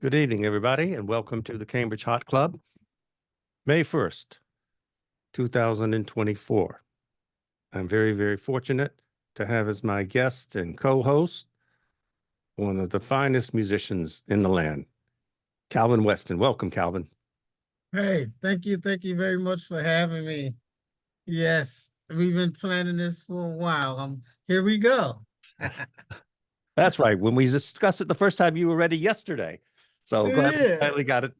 Good evening, everybody, and welcome to the Cambridge Hot Club, May 1st, 2024. I'm very, very fortunate to have as my guest and co-host one of the finest musicians in the land, Calvin Weston. Welcome, Calvin. Hey, thank you. Thank you very much for having me. Yes, we've been planning this for a while. Here we go. That's right. When we discussed it the first time, you were ready yesterday. So glad we Yeah, finally got it.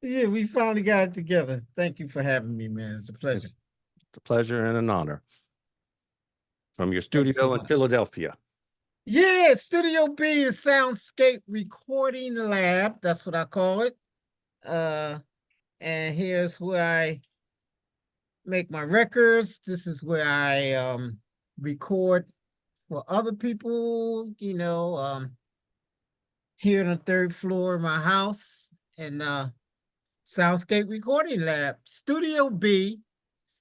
yeah, we finally got it together. Thank you for having me, man. It's a pleasure. It's a pleasure and an honor. From your Thank you so studio in much. Philadelphia. Yeah, Studio B, the Soundscape Recording Lab. That's what I call it. And here's where I make my records. This is where I record for other people, here on the third floor of my house in Soundscape Recording Lab, Studio B.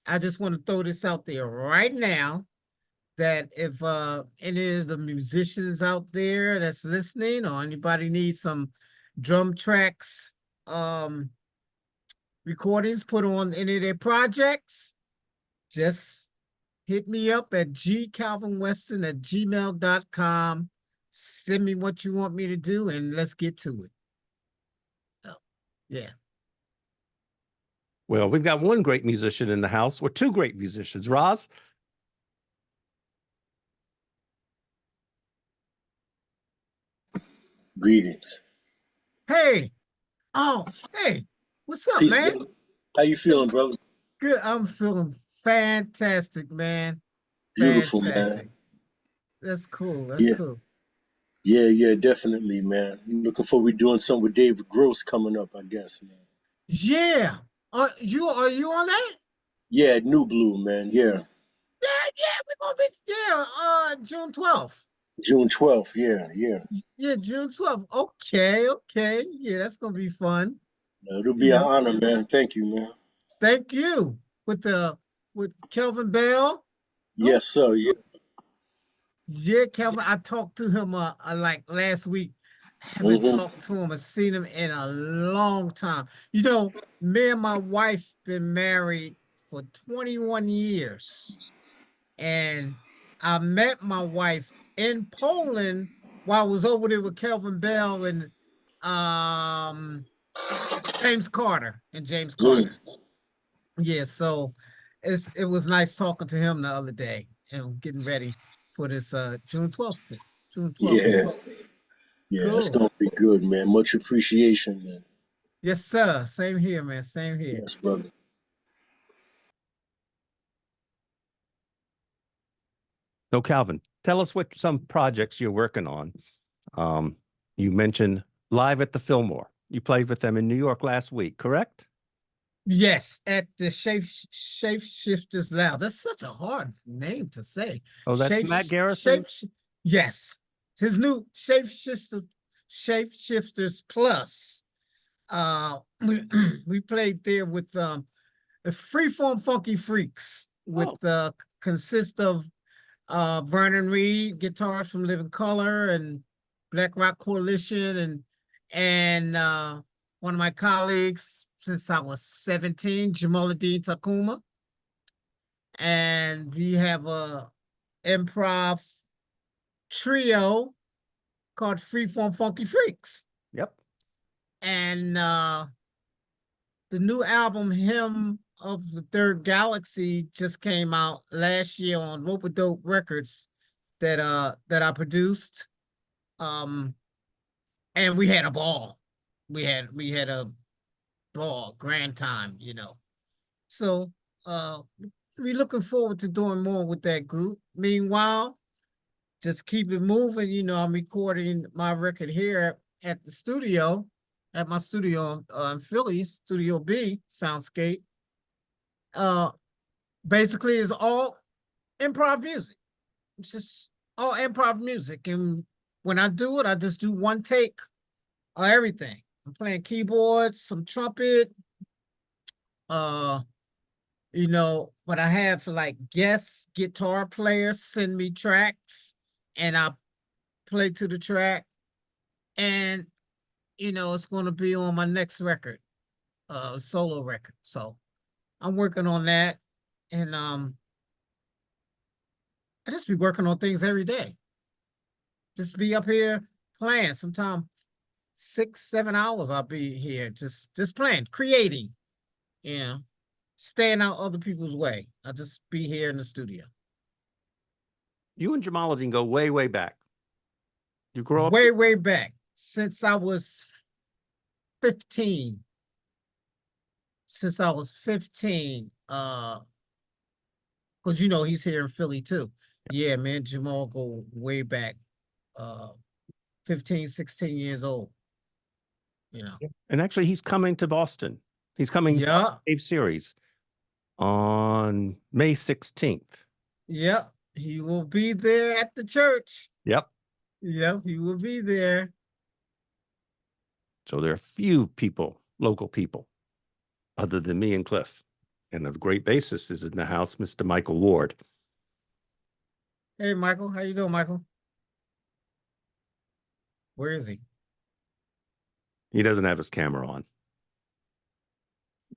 I just want to throw this out there right now that if any of the musicians out there that's listening or anybody needs some drum tracks, recordings put on any of their projects, just hit me up at gcalvinweston@gmail.com. Send me what you want me to do and let's get to it. Oh, yeah. Well, we've got one great musician in the house, or two great musicians. Roz? Greetings. Hey. Oh, hey. What's up, Peace, man? brother. How you feeling, brother? Good. I'm feeling fantastic, man. Beautiful, Fantastic. man. That's cool. That's Yeah, cool. yeah, definitely, man. Looking forward to doing something with David Gross coming up, I guess, man. Yeah. Are you on that? Yeah, New Blue, man. Yeah, Yeah, we're gonna be June 12th. June 12th. Yeah. Yeah, June 12th. Okay. Yeah, that's gonna be fun. It'll be You an know, honor, man. Thank you, man. thank you. With Kelvin Bell. Oh, Yes, sir. Yeah. yeah, Kelvin. I talked to him like last week. I haven't Mm-hmm. talked to him or seen him in a long time. You know, me and my wife been married for 21 years. And I met my wife in Poland while I was over there with Kelvin Bell and um James Carter and James Mm. Carter. Yeah, so it was nice talking to him the other day and getting ready for this June 12th thing. June 12th, Yeah, yeah. yeah. It's Cool. gonna be good, man. Much appreciation, man. Yes, sir. Same here, man. Same here. Yes, brother. So, Calvin, tell us what some projects you're working on. Um, you mentioned Live at the Fillmore. You played with them in New York last week, correct? Yes, at the Shapeshifters Lounge. That's such a hard name to say. Oh, that's Matt Garrison? Yes. His new Shapeshifters Plus. We played there with the Freeform Funky Freaks with Oh, consist of Vernon Reed, guitars from Living Color and Black Rock Coalition and one of my colleagues since I was 17, Jamaluddin Takuma. And we have a improv trio called Freeform Funky Freaks. yep. And the new album, Hymn of the Third Galaxy, just came out last year on Rope-a-Dope Records that I produced. Um, and we had a ball. We had a ball, grand time, you know. So we looking forward to doing more with that group. Meanwhile, just keep it moving. You know, I'm recording my record here at the studio, at my studio in Philly, Studio B, Soundscape. Uh, basically, it's all improv music. It's just all improv music, and when I do it, I just do one take of everything. I'm playing keyboards, some trumpet, uh, but I have like guest guitar players send me tracks, and I play to the track, and you know, it's going to be on my next record, solo record. So I'm working on that, and I just be working on things every day. Just be up here playing. Sometimes 6, 7 hours I'll be here just playing, creating, you know, staying out other people's way. I'll just be here in the studio. You and Jamaluddin go way, way back. You grow up. Way back since I was 15. Since I was 15, because you know he's here in Philly too. Yeah, man, Jamal go way back, 15, 16 years old. You know. And actually, he's coming to Boston. He's coming to Yeah, Dave Series on May 16th. yeah. He will be there at the church. Yep. Yep, he will be there. So there are few people, local people, other than me and Cliff. And a great bassist is in the house, Mr. Michael Ward. Hey, Michael, how you doing, Michael? Where is he? He doesn't have his camera on.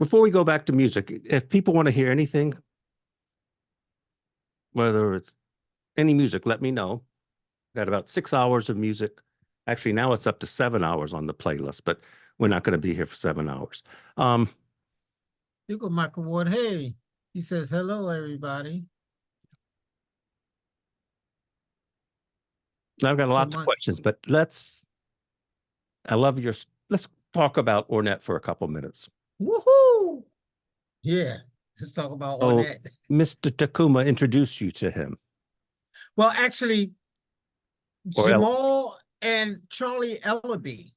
Before we go back to music, if people want to hear anything, whether it's any music, let me know. Got about 6 hours of music. Actually, now it's up to 7 hours on the playlist, but we're not going to be here for 7 hours. You go, Michael Ward. Hey, he says, hello, everybody. I've got lots of questions, but let's talk about Ornette for a couple minutes. Woohoo! Yeah, let's talk about Oh, Ornette. Mr. Takuma introduced you to him. Well, actually, Or Jamal and Charlie Ellaby.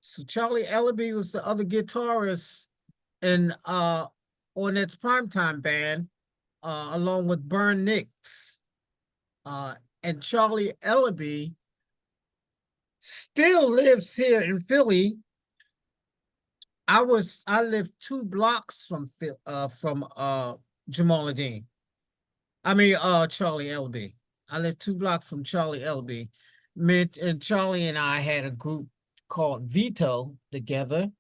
So Charlie Ellaby was the other guitarist in Ornette's primetime band, along with Bern Nix. And Charlie Ellaby still lives here in Philly. I lived 2 blocks from Jamaluddin. I mean Charlie Ellaby. I lived 2 blocks from Charlie Ellaby. And Charlie and I had a group called Vito together.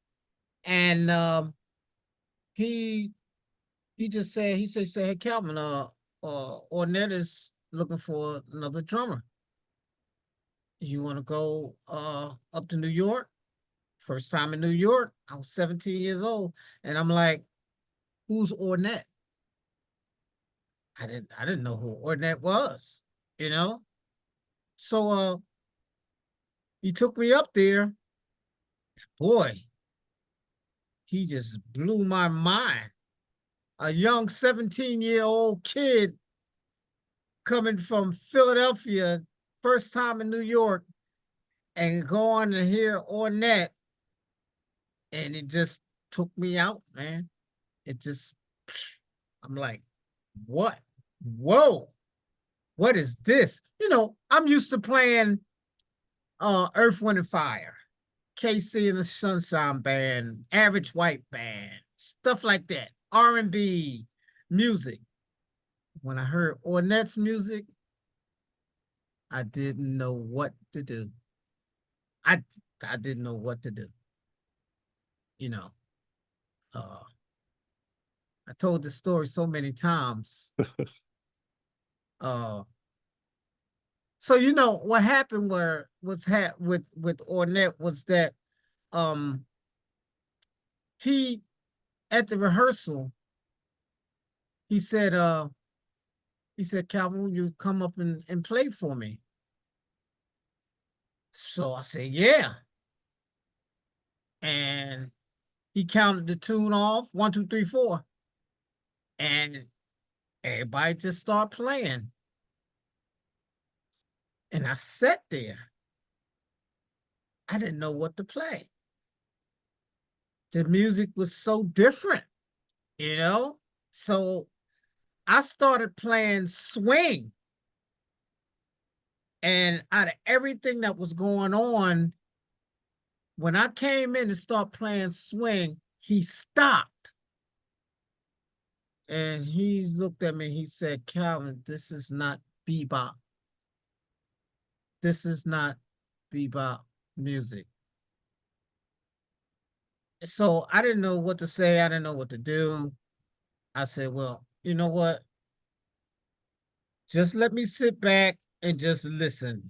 And he just said, he said, hey Calvin, Ornette is looking for another drummer. You want to go up to New York? First time in New York, I was 17 years old, and I'm like, who's Ornette? I didn't know who Ornette was, you know? So he took me up there. Boy, he just blew my mind. A young 17-year-old kid coming from Philadelphia, first time in New York, and going to hear Ornette, and it just took me out, man. It just, I'm like, what? Whoa, what is this? You know, I'm used to playing Earth, Wind, and Fire, KC and the Sunshine Band, Average White Band, stuff like that, R&B music. When I heard Ornette's music, I didn't know what to do. I didn't know what to do. You know, I told this story so many times. So you know what happened with Ornette was that he, at the rehearsal, he said Calvin, will you come up and play for me? So I said, yeah. And he counted the tune off, 1, 2, 3, 4. And everybody just started playing. And I sat there. I didn't know what to play. The music was so different, you know? So I started playing swing. And out of everything that was going on, when I came in and started playing swing, he stopped. And he looked at me, he said, Calvin, this is not bebop. This is not bebop music. So I didn't know what to say. I didn't know what to do. I said, well, you know what? Just let me sit back and just listen.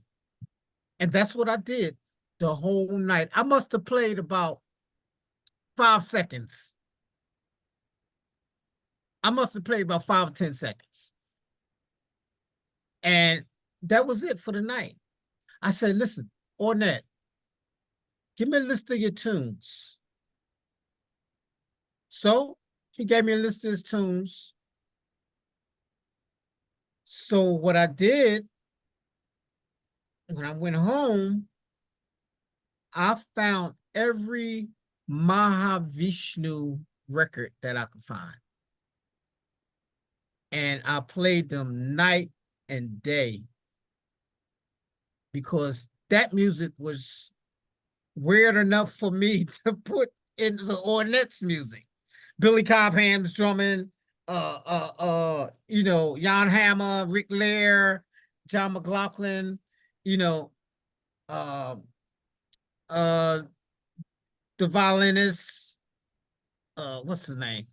And that's what I did the whole night. I must have played about 5 seconds. I must have played about 5 or 10 seconds. And that was it for the night. I said, listen, Ornette, give me a list of your tunes. So he gave me a list of his tunes. So what I did when I went home, I found every Mahavishnu record that I could find. And I played them night and day because that music was weird enough for me to put into the Ornette's music. Billy Cobham's drumming, Jan Hammer, Rick Lair, John McLaughlin, you know, uh, uh, the violinist, what's his name?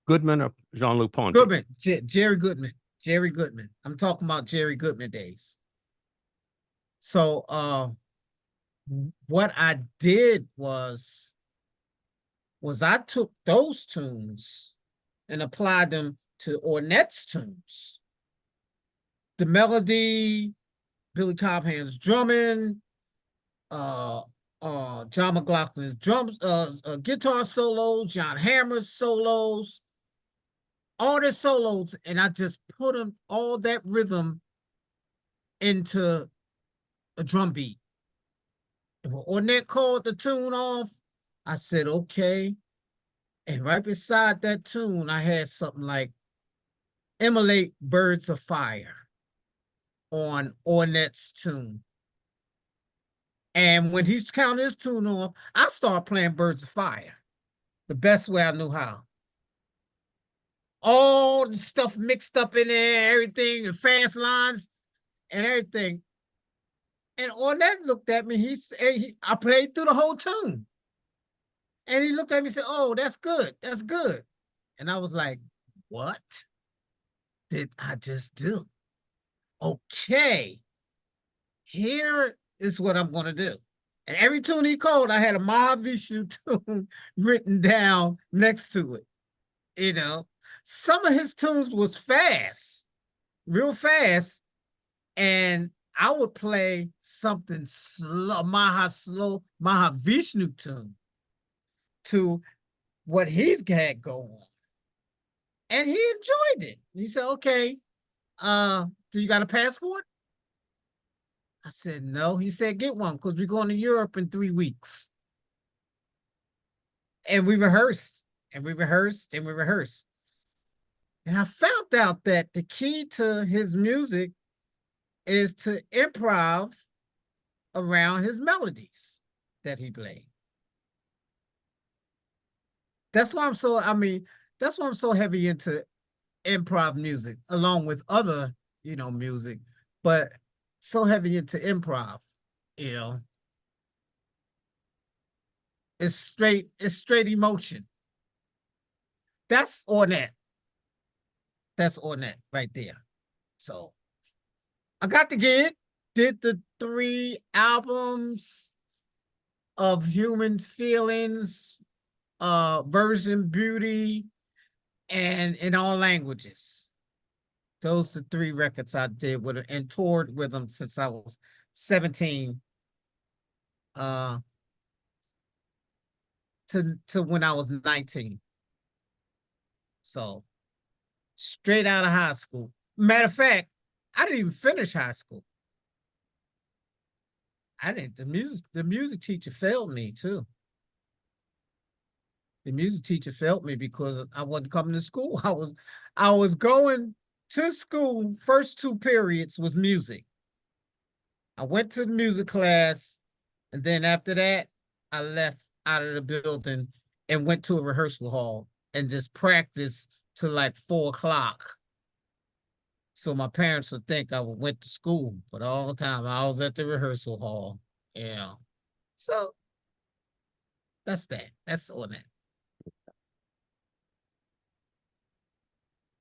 Goodman or Jean-Luc Ponty? Goodman, Jerry Goodman. Jerry Goodman. I'm talking about Jerry Goodman days. So what I did was I took those tunes and applied them to Ornette's tunes. The melody, Billy Cobham's drumming, John McLaughlin's drums, guitar solos, John Hammer's solos, all the solos, and I just put them all that rhythm into a drum beat. And when Ornette called the tune off, I said, okay. And right beside that tune, I had something like Immolate Birds of Fire on Ornette's tune. And when he's counting his tune off, I start playing Birds of Fire the best way I knew how. All the stuff mixed up in there, everything, and fast lines and everything. And Ornette looked at me. I played through the whole tune. And he looked at me and said, oh, that's good. That's good. And I was like, what did I just do? Okay, here is what I'm going to do. And every tune he called, I had a Mahavishnu tune written down next to it. You know, some of his tunes was fast, real fast. And I would play something slow, Mahavishnu tune to what he's had go on. And he enjoyed it. He said, okay, do you got a passport? I said, no. He said, get one because we're going to Europe in 3 weeks. And we rehearsed and we rehearsed and we rehearsed. And I found out that the key to his music is to improv around his melodies that he played. That's why that's why I'm so heavy into improv music, along with other, music, but so heavy into improv, you know. It's straight emotion. That's Ornette. That's Ornette right there. So I got the gig, did the 3 albums of Human Feelings, Version Beauty, and in all languages. Those are 3 records I did with and toured with them since I was 17. To when I was 19. So straight out of high school. Matter of fact, I didn't even finish high school. I didn't. The music teacher failed me too. The music teacher failed me because I wasn't coming to school. I was going to school. First 2 periods was music. I went to the music class, and then after that, I left out of the building and went to a rehearsal hall and just practiced till like 4 o'clock. So my parents would think I went to school, but all the time I was at the rehearsal hall. Yeah. So That's that. That's on that.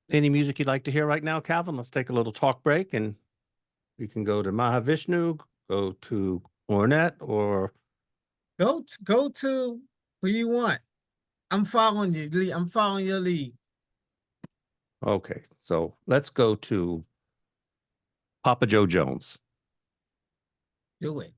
Any music you'd like to hear right now, Calvin? Let's take a little talk break and we can go to Mahavishnu, go to Ornette, or Go to who you want. I'm following you. I'm following your lead. okay. So let's go to Papa Joe Jones. Do it.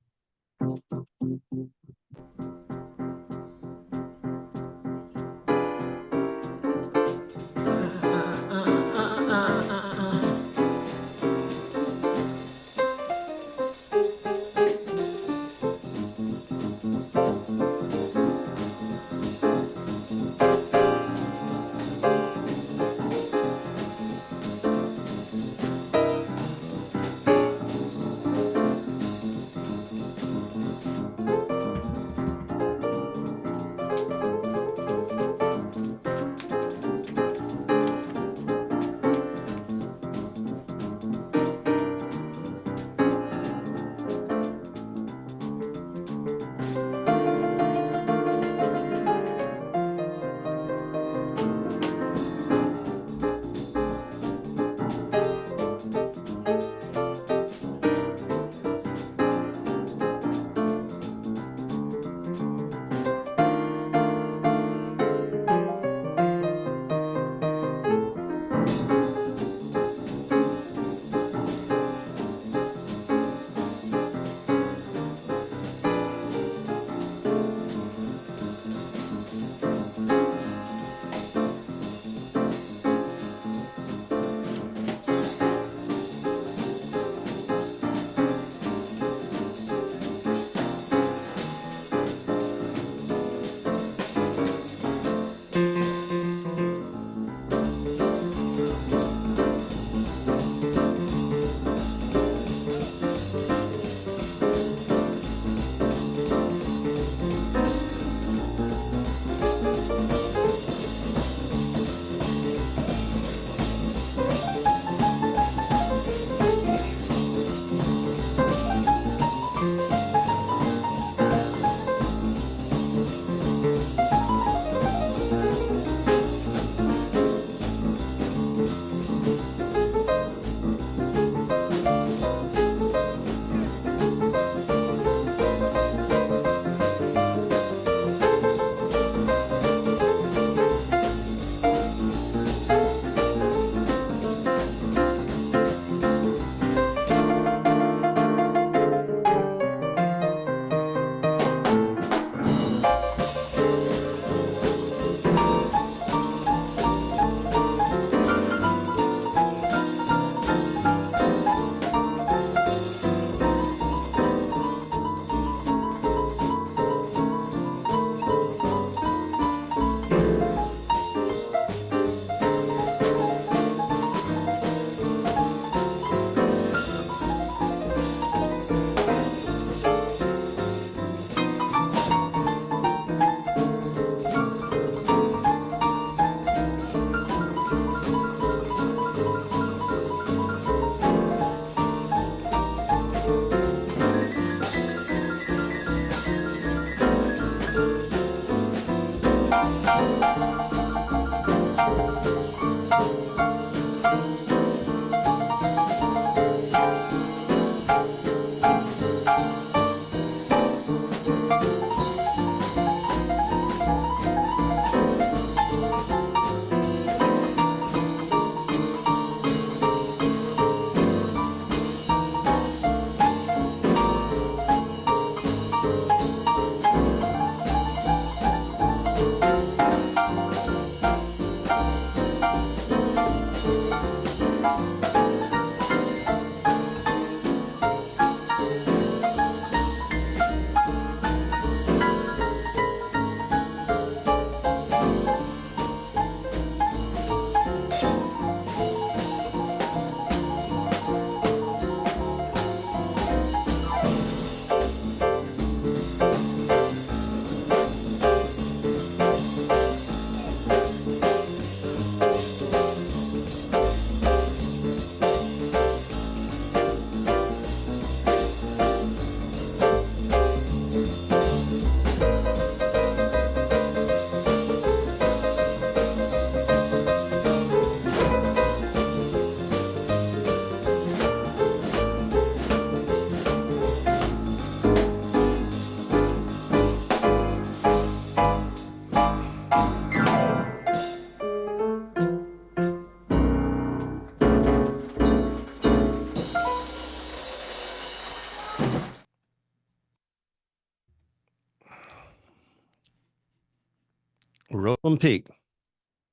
Roland Peak.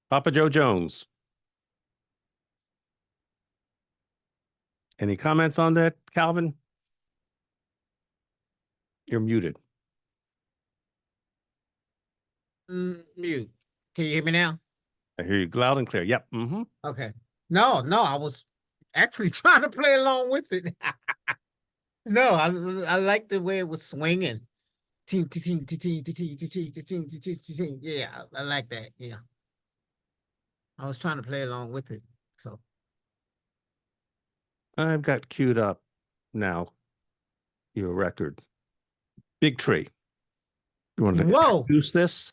Papa Joe Jones. Any comments on that, Calvin? You're muted. Mute. Can you hear me now? I hear you loud and clear. Yep. Okay. No, I was actually trying to play along with it. No, I like the way it was swinging. Ting, ting, ting, ting, ting, ting, ting, ting, ting, ting, ting, ting, ting, ting. Yeah, I like that. Yeah. I was trying to play along with it. So I've got queued up now your record. Big Tree. You want to whoa. introduce this?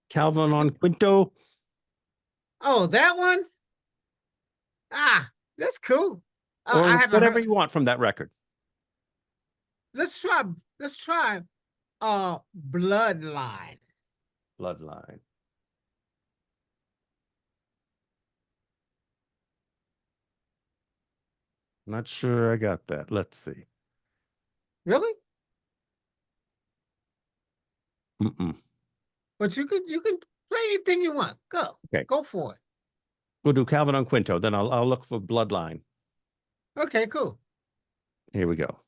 Calvin on Quinto. Oh, that one? Ah, that's cool. Or I haven't whatever heard. you want from that record. Let's try Bloodline. Bloodline. Not sure I got that. Let's see. Really? But you can play anything you want. Go. Okay. Go for it. We'll do Calvin on Quinto. Then I'll look for Bloodline. Okay, cool. Here we go.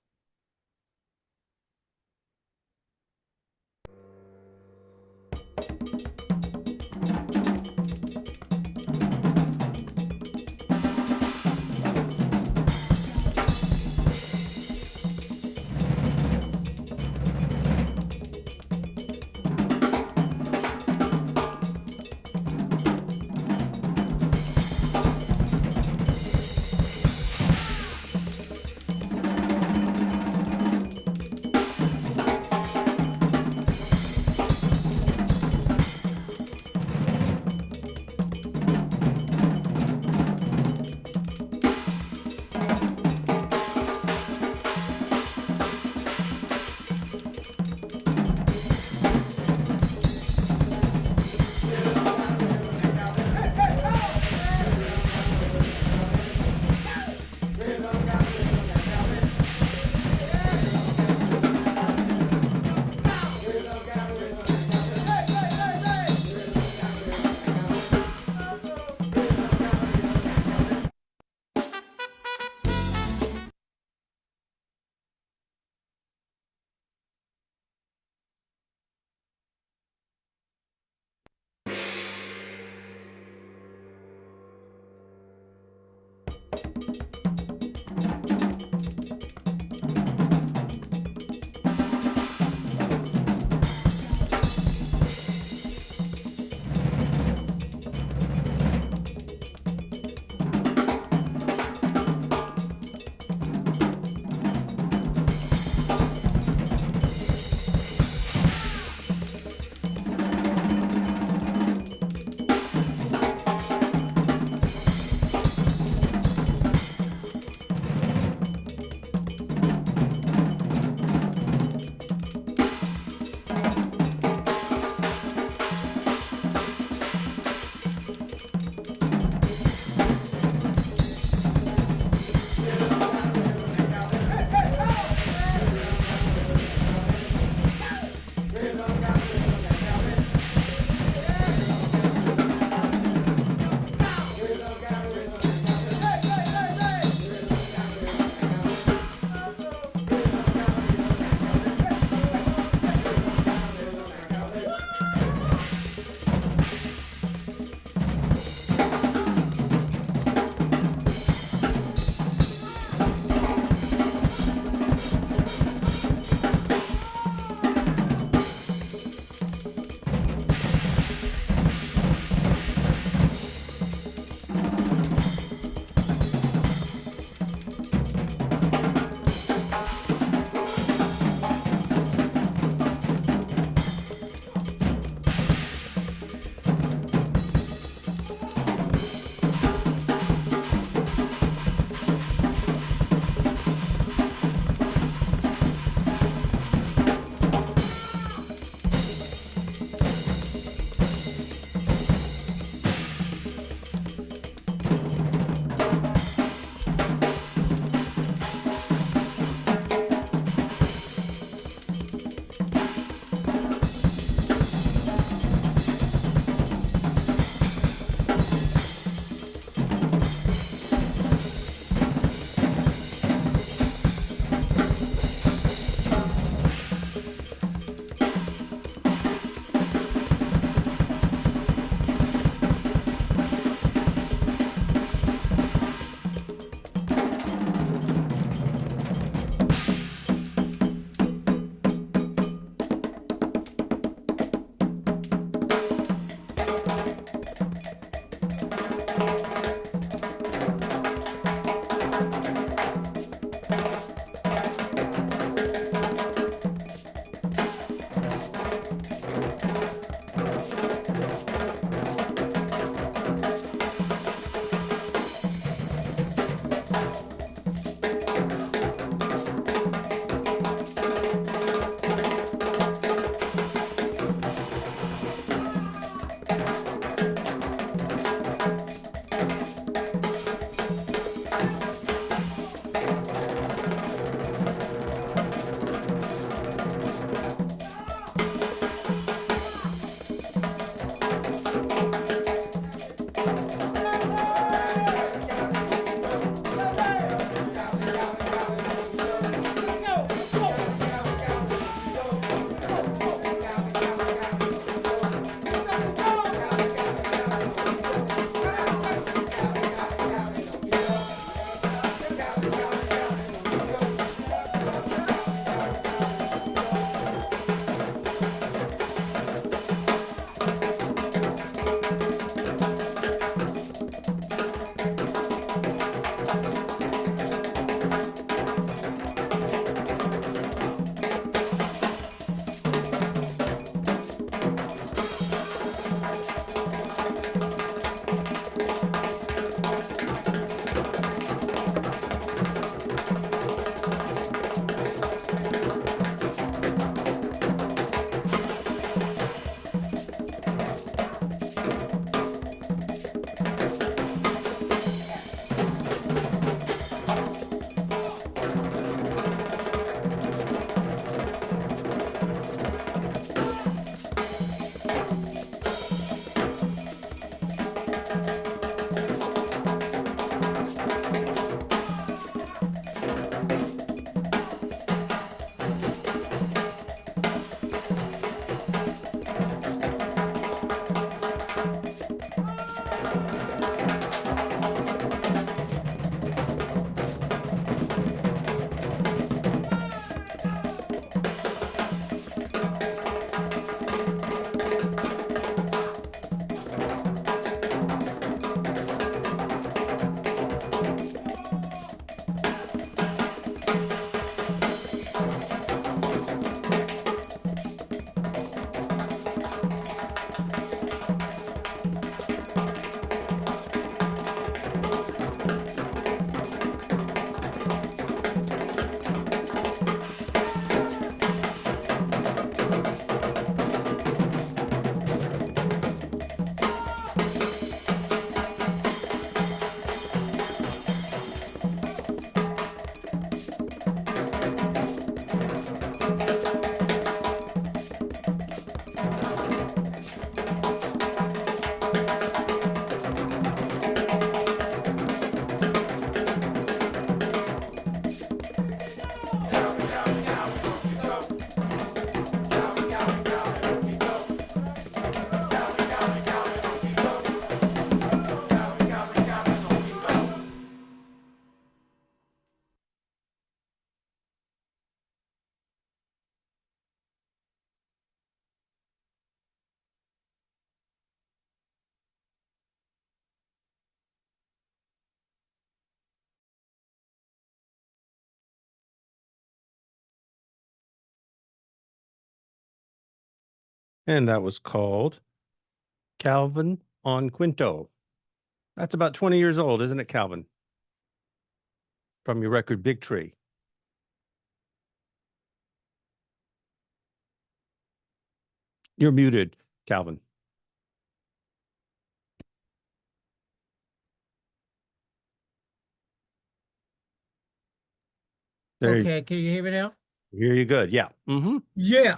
And that was called Calvin on Quinto. That's about 20 years old, isn't it, Calvin? From your record, Big Tree. You're muted, Calvin. Okay, can you hear me now? Here you good. Yeah. Mm-hmm. Yeah,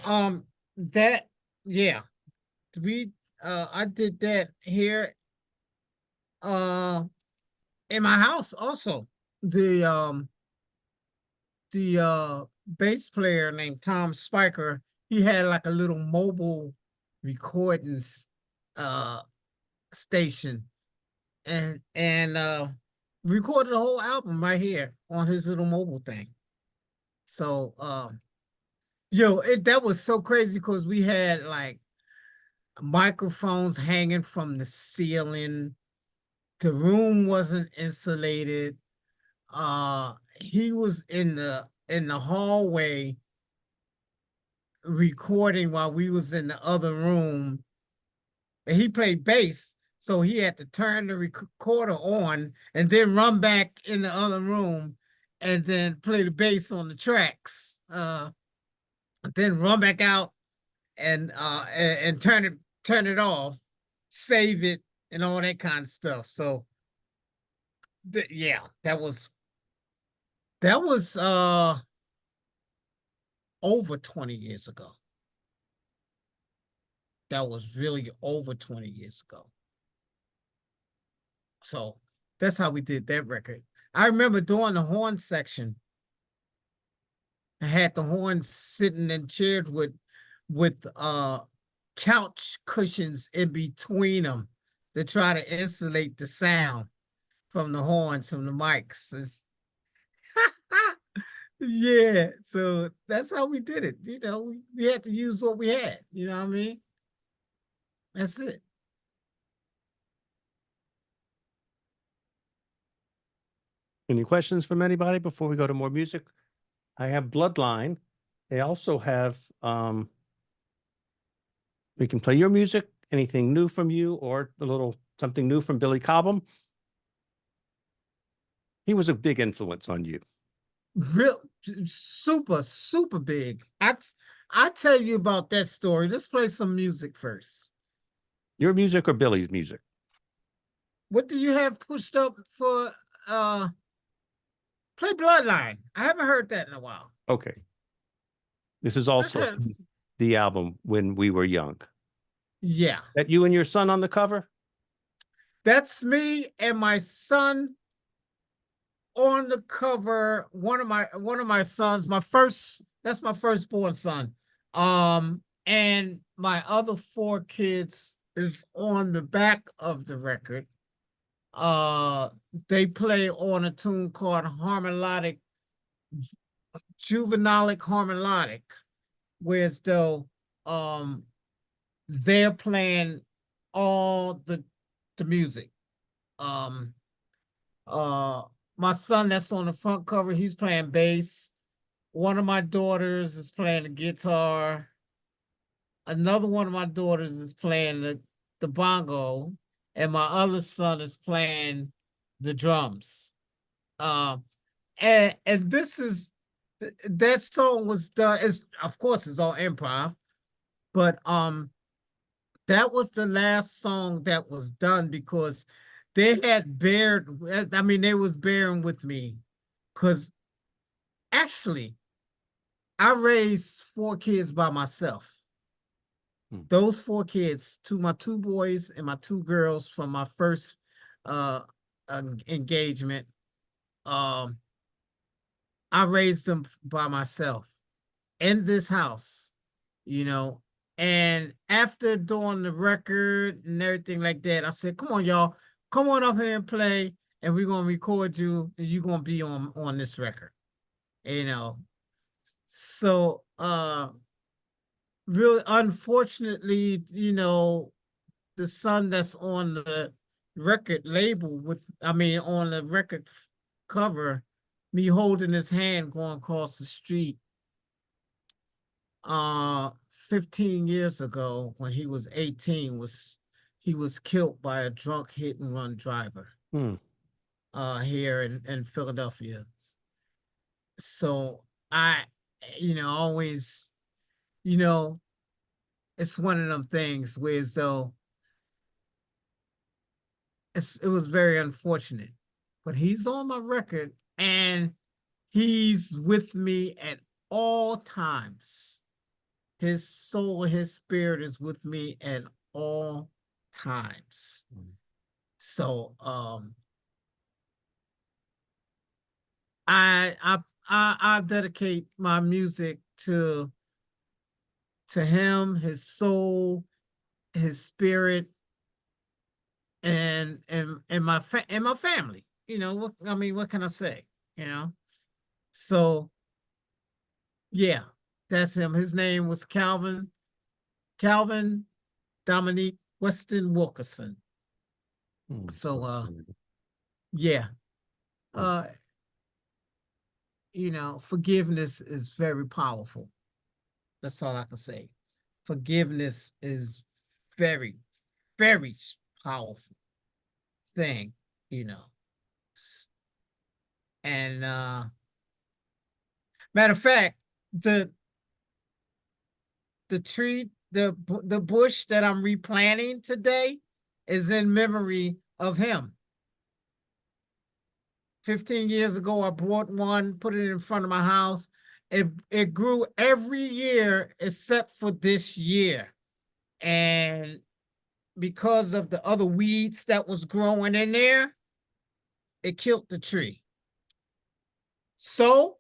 that, yeah. I did that here in my house also. The bass player named Tom Spiker, he had like a little mobile recordings uh station, and recorded the whole album right here on his little mobile thing. So that was so crazy because we had like microphones hanging from the ceiling. The room wasn't insulated. He was in the hallway recording while we was in the other room, and he played bass, so he had to turn the recorder on and then run back in the other room and then play the bass on the tracks, then run back out and turn it off, save it, and all that kind of stuff. So yeah, that was over 20 years ago. That was really over 20 years ago. So that's how we did that record. I remember doing the horn section. I had the horns sitting in chairs with couch cushions in between them to try to insulate the sound from the horns, from the mics. Yeah, so that's how we did it. We had to use what we had. You know what I mean? That's it. Any questions from anybody before we go to more music? I have Bloodline. They also have, we can play your music, anything new from you, or a little something new from Billy Cobham. He was a big influence on you. Real super, super big. I tell you about that story. Let's play some music first. Your music or Billy's music? What do you have pushed up for play Bloodline? I haven't heard that in a while. Okay. This is also the album When We Were Young. Yeah. That you and your son on the cover? That's me and my son on the cover. One of my sons, that's my firstborn son. And my other four kids is on the back of the record. They play on a tune called Juvenilic Harmonic, whereas though they're playing all the music. Um my son that's on the front cover, he's playing bass. One of my daughters is playing the guitar. Another one of my daughters is playing the bongo, and my other son is playing the drums. And this is that song was done. It's of course it's all improv, but that was the last song that was done because they had they was bearing with me because actually I raised four kids by myself. Those four kids, my two boys and my two girls from my first engagement, I raised them by myself in this house, and after doing the record and everything like that, I said, come on, y'all, come on up here and play, and we're gonna record you, and you're gonna be on this record. So really unfortunately, the son that's on the record label on the record cover, me holding his hand going across the street, 15 years ago, when he was 18, he was killed by a drunk hit and run driver Hmm. here in Philadelphia. So I, always, you know, it's one of them things where as though it was very unfortunate, but he's on my record and he's with me at all times. His soul, his spirit is with me at all times. So I dedicate my music to him, his soul, his spirit, and my family. What can I say? So yeah, that's him. His name was Calvin Dominique Weston Wilkerson. So yeah. Forgiveness is very powerful. That's all I can say. Forgiveness is very, very powerful thing, And matter of fact, the tree, the bush that I'm replanting today is in memory of him. 15 years ago, I bought one, put it in front of my house. It grew every year except for this year. And because of the other weeds that was growing in there, it killed the tree. So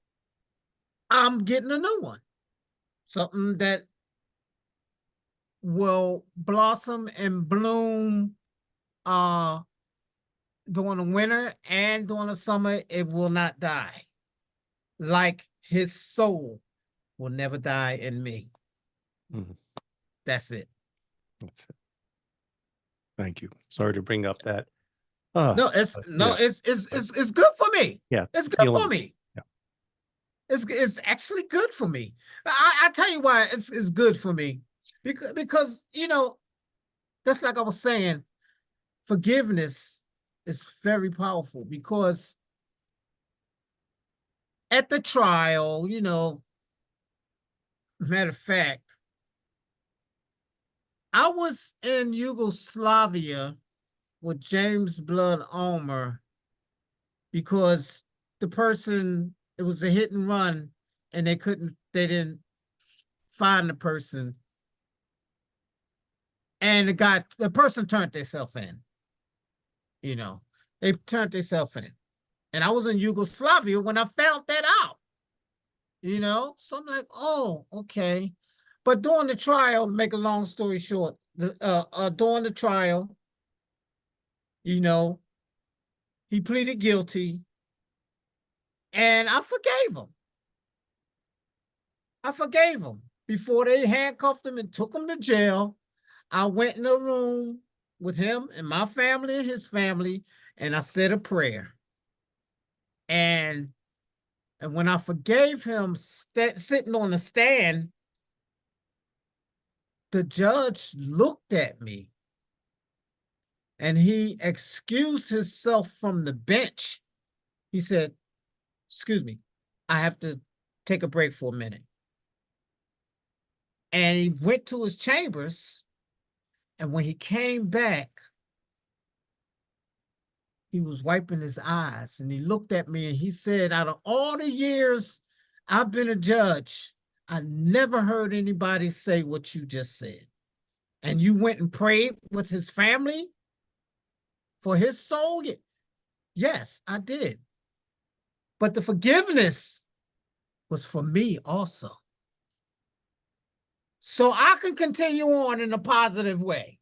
I'm getting a new one. Something that will blossom and bloom during the winter and during the summer. It will not die. Like his soul will never die in me. Mhm. That's it. That's it. Thank you. Sorry to bring up that. No, it's good for me. Yeah, It's good feeling. for me. Yeah. It's actually good for me. I tell you why it's good for me. Because just like I was saying, forgiveness is very powerful because at the trial, matter of fact, I was in Yugoslavia with James Blood Ulmer because it was a hit and run and they didn't find the person. And the person turned themselves in. They turned themselves in. And I was in Yugoslavia when I found that out. So I'm like, oh, okay. But during the trial, to make a long story short, during the trial, he pleaded guilty and I forgave him. Before they handcuffed him and took him to jail. I went in a room with him and my family and his family, and I said a prayer. And when I forgave him sitting on the stand, the judge looked at me and he excused himself from the bench. He said, "Excuse me, I have to take a break for a minute." And he went to his chambers. And when he came back, he was wiping his eyes and he looked at me and he said, out of all the years I've been a judge, I never heard anybody say what you just said. And you went and prayed with his family for his soul? Yes, I did. But the forgiveness was for me also. So I can continue on in a positive way.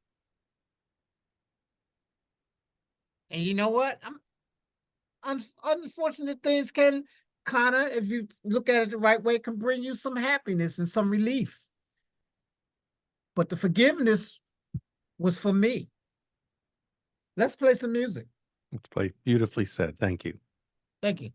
And you know what? Unfortunate things can kind of, if you look at it the right way, can bring you some happiness and some relief. But the forgiveness was for me. Let's play some music. Let's play. Beautifully said. Thank you. Thank you.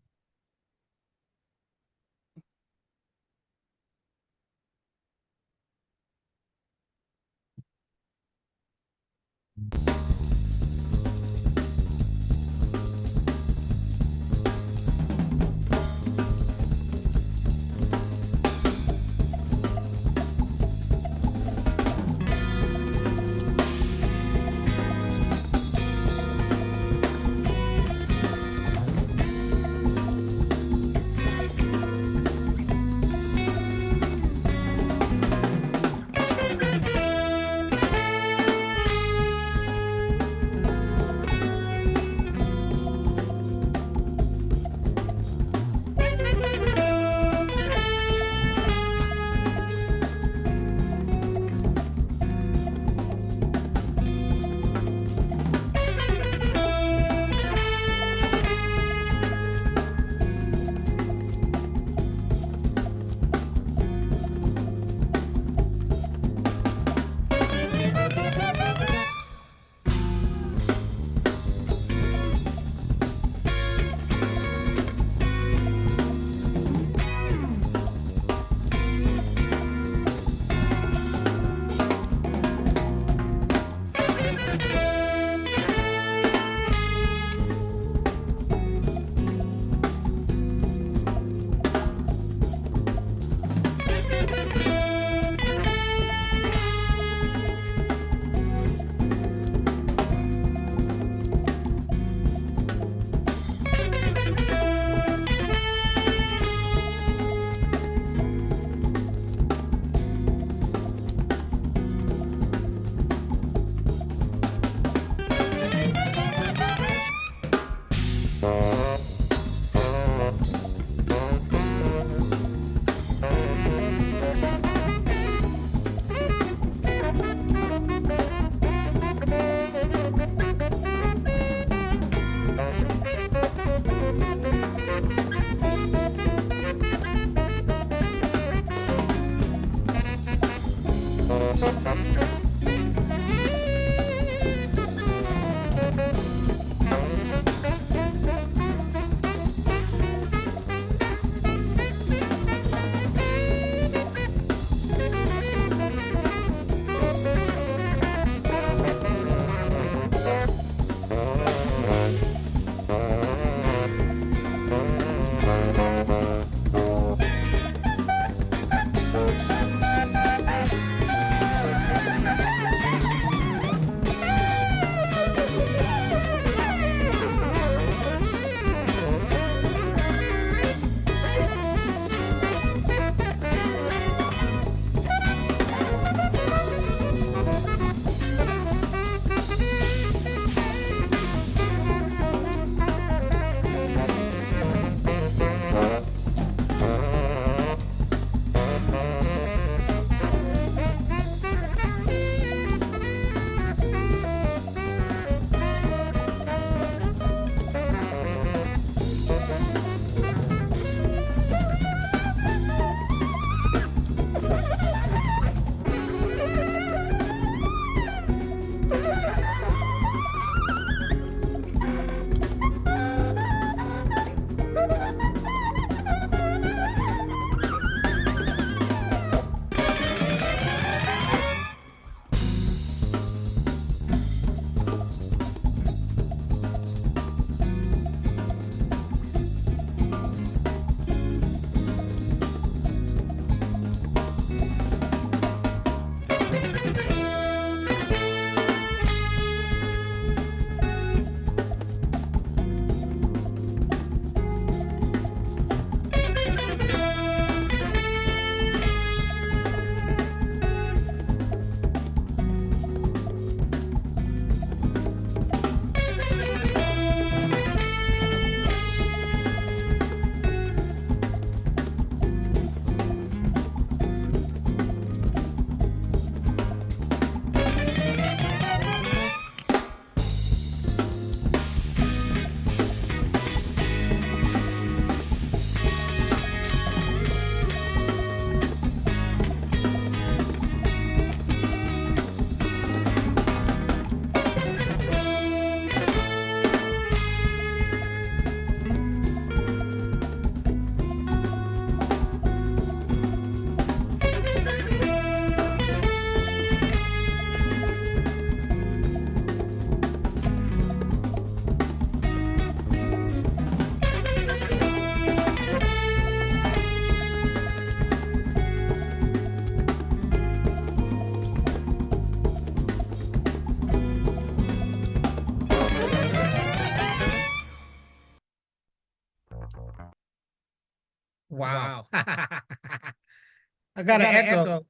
I got an echo.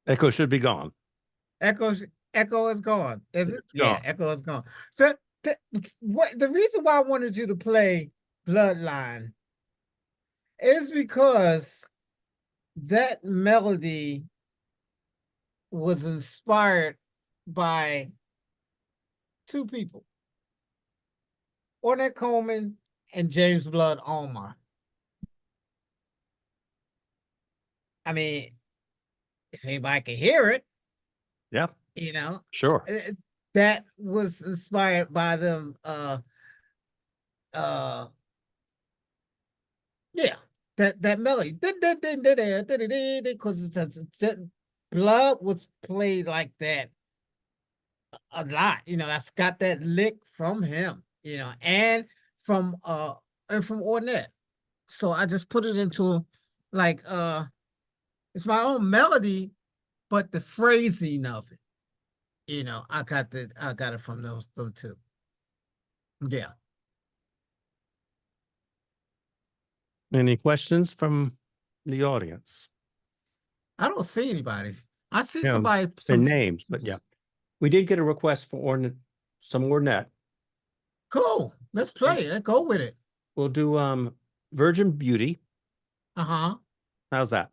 Echo should be gone. Echo, echo is gone. Is it? It's Yeah, gone. echo is gone. So what the reason why I wanted you to play Bloodline is because that melody was inspired by two people, Ornette Coleman and James Blood Almar. I mean, if anybody can hear it, Yeah, you know, sure. that was inspired by them. Yeah, that melody, because Blood was played like that a lot. You know, that's got that lick from him. You know, and from Ornette. So I just put it into like it's my own melody, but the phrasing of it, you know, I got it from them two. Yeah. Any questions from the audience? I don't see anybody. I see Yeah, somebody their names, but yeah. We did get a request for some Ornette. Cool. Let's play it. Let's go with it. We'll do Virgin Beauty. Uh-huh. How's that?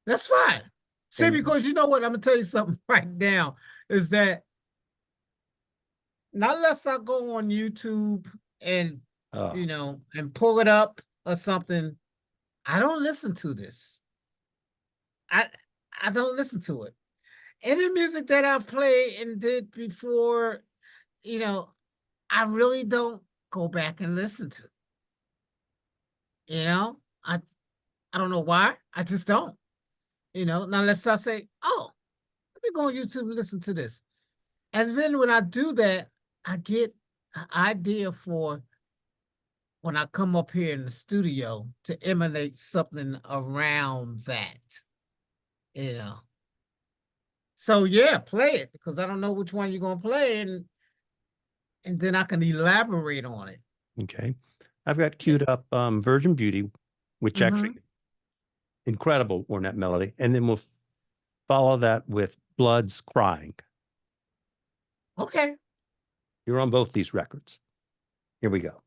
That's fine. See, And- because you know what, I'm gonna tell you something right now, is that not unless I go on YouTube and Oh, you know and pull it up or something, I don't listen to this. I I don't listen to it. Any music that I've played and did before, you know, I really don't go back and listen to. You know, I don't know why. I just don't. You know, now unless I say, oh, let me go on YouTube and listen to this. And then when I do that, I get an idea for when I come up here in the studio to emanate something around that. You know. So yeah, play it because I don't know which one you're gonna play, and then I can elaborate on it. okay. I've got queued up Virgin Beauty, which actually incredible Ornette melody, and then we'll follow that with Blood's Crying. Okay. You're on both these records. Here we go.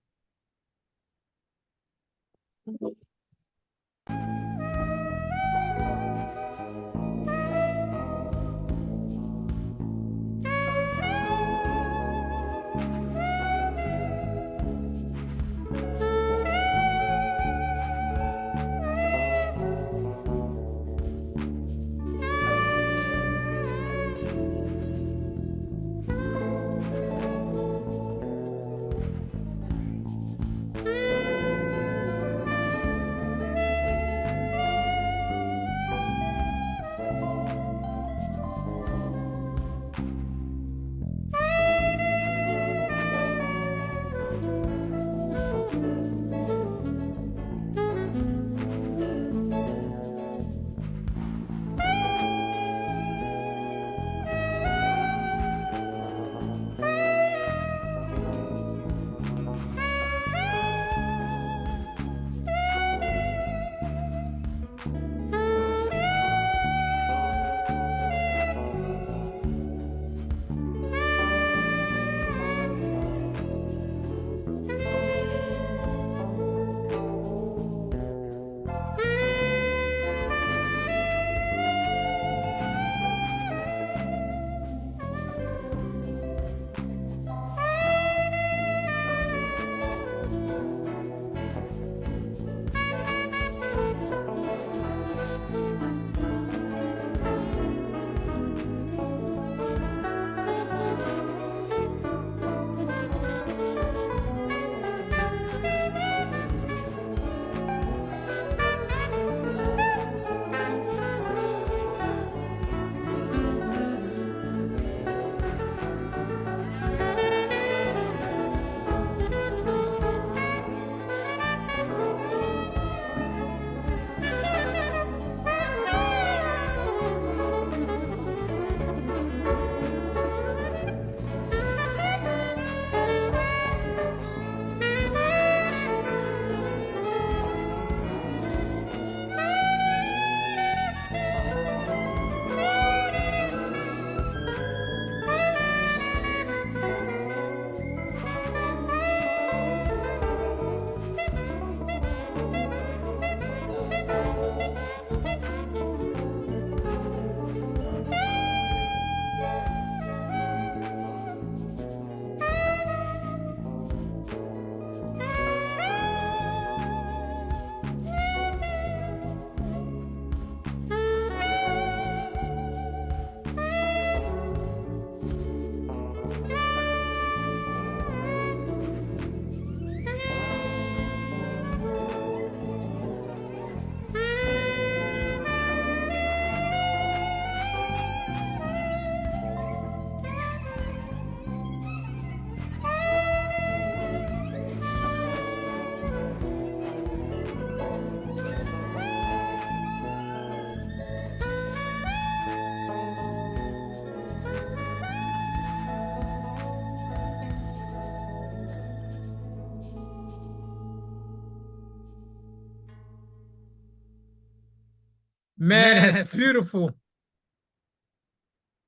Man, that's beautiful.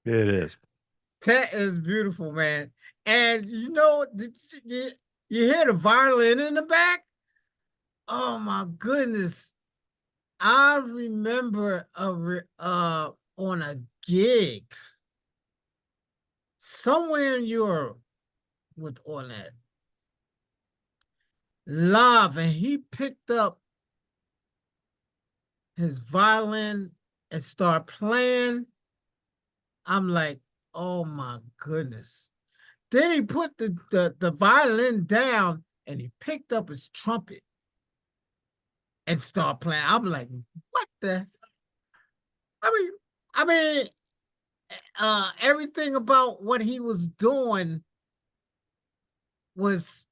It is. That is beautiful, man. And you hear the violin in the back? Oh my goodness. I remember on a gig somewhere in Europe with Ornette live, and he picked up his violin and started playing. I'm like, oh my goodness. Then he put the violin down and he picked up his trumpet and started playing. I'm like, what the? I mean, everything about what he was doing was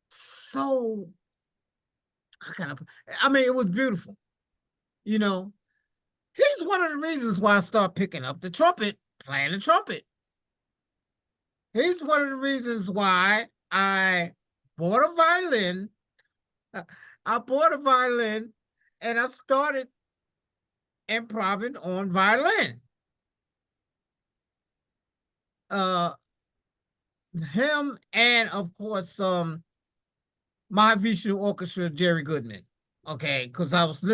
so. I mean, it was beautiful. You know, he's one of the reasons why I started picking up the trumpet, playing the trumpet. He's one of the reasons why I bought a violin. I bought a violin and I started improvising on violin. Him and of course my Vishnu Orchestra, Jerry Goodman. Okay, because I was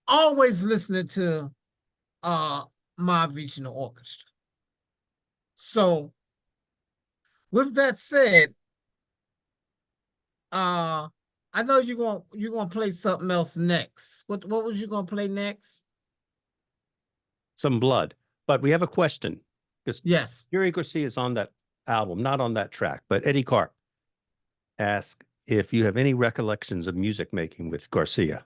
always listening to my Vishnu Orchestra. So with that said, I know you're gonna play something else next. What was you gonna play next? Some blood. But we have a question. Because Yes. Jerry Garcia is on that album, not on that track, but Eddie Karp asked if you have any recollections of music making with Garcia.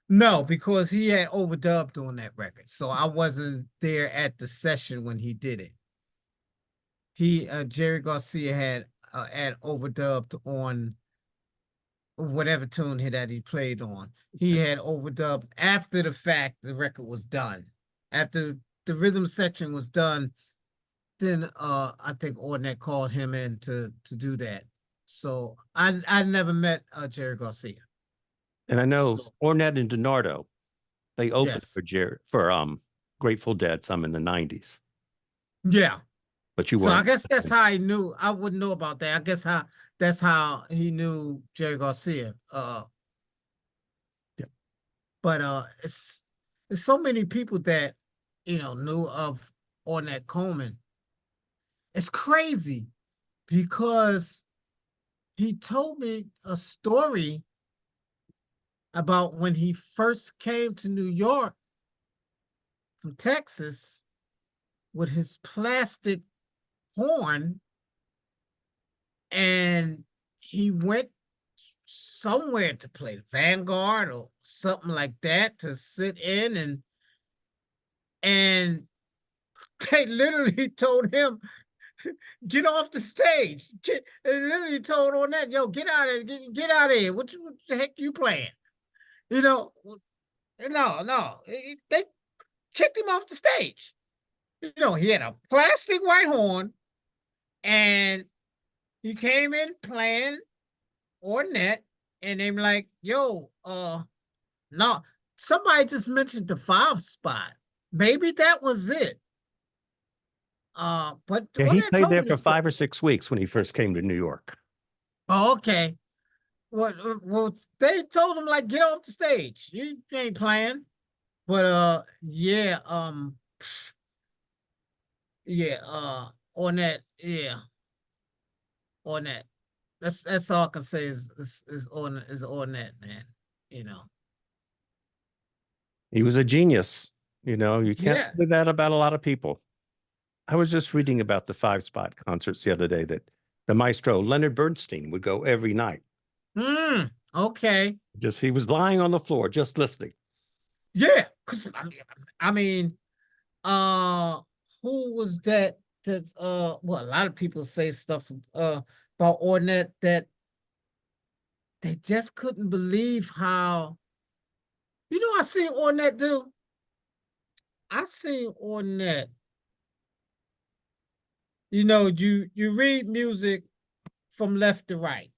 No, because he had overdubbed on that record. So I wasn't there at the session when he did it. Jerry Garcia had overdubbed on whatever tune that he played on. He had overdubbed after the fact the record was done. After the rhythm section was done, then I think Ornette called him in to do that. So I never met Jerry Garcia. And I know Ornette and DiNardo, they opened Yes. for Grateful Dead some in the 90s. Yeah. But you So weren't. I guess that's how he knew. I wouldn't know about that. I guess that's how he knew Jerry Garcia. Yeah. But it's so many people that knew of Ornette Coleman. It's crazy because he told me a story about when he first came to New York from Texas with his plastic horn, and he went somewhere to play the Vanguard or something like that to sit in, and they literally told him, get off the stage. They literally told on that, yo, get out of here, get out of here. What the heck you playing? No, they kicked him off the stage. He had a plastic white horn, and he came in playing Ornette, and they were like, yo, no, somebody just mentioned the 5 spot. Maybe that was it. But Yeah, he Ornette played told there me for the story. 5 or 6 weeks when he first came to New York. Oh, okay. Well, they told him like, get off the stage. You ain't playing. But yeah, yeah, Ornette, yeah, Ornette. That's all I can say is Ornette, man. You know. He was a genius. You can't Yeah. say that about a lot of people. I was just reading about the 5 spot concerts the other day that the maestro Leonard Bernstein would go every night. Okay. He was lying on the floor, just listening. Yeah, because I mean, who was that? Well, a lot of people say stuff about Ornette that they just couldn't believe how. I seen Ornette do. I seen Ornette. You read music from left to right.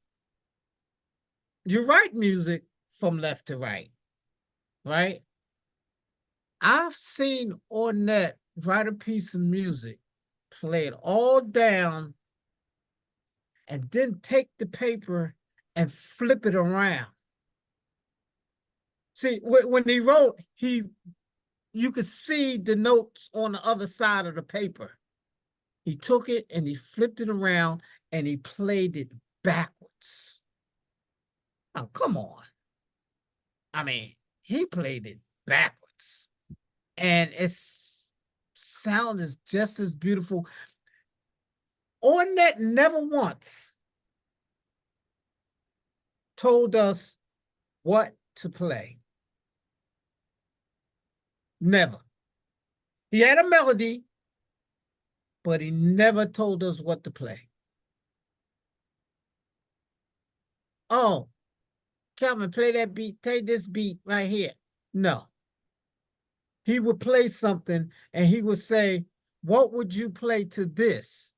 You write music from left to right, right? I've seen Ornette write a piece of music, play it all down, and then take the paper and flip it around. See, when he wrote, you could see the notes on the other side of the paper. He took it and he flipped it around and he played it backwards. Oh, come on. I mean, he played it backwards. And its sound is just as beautiful. Ornette never once told us what to play. Never. He had a melody, but he never told us what to play. Oh, Calvin, play that beat, take this beat right here. No. He would play something and he would say, what would you play to this?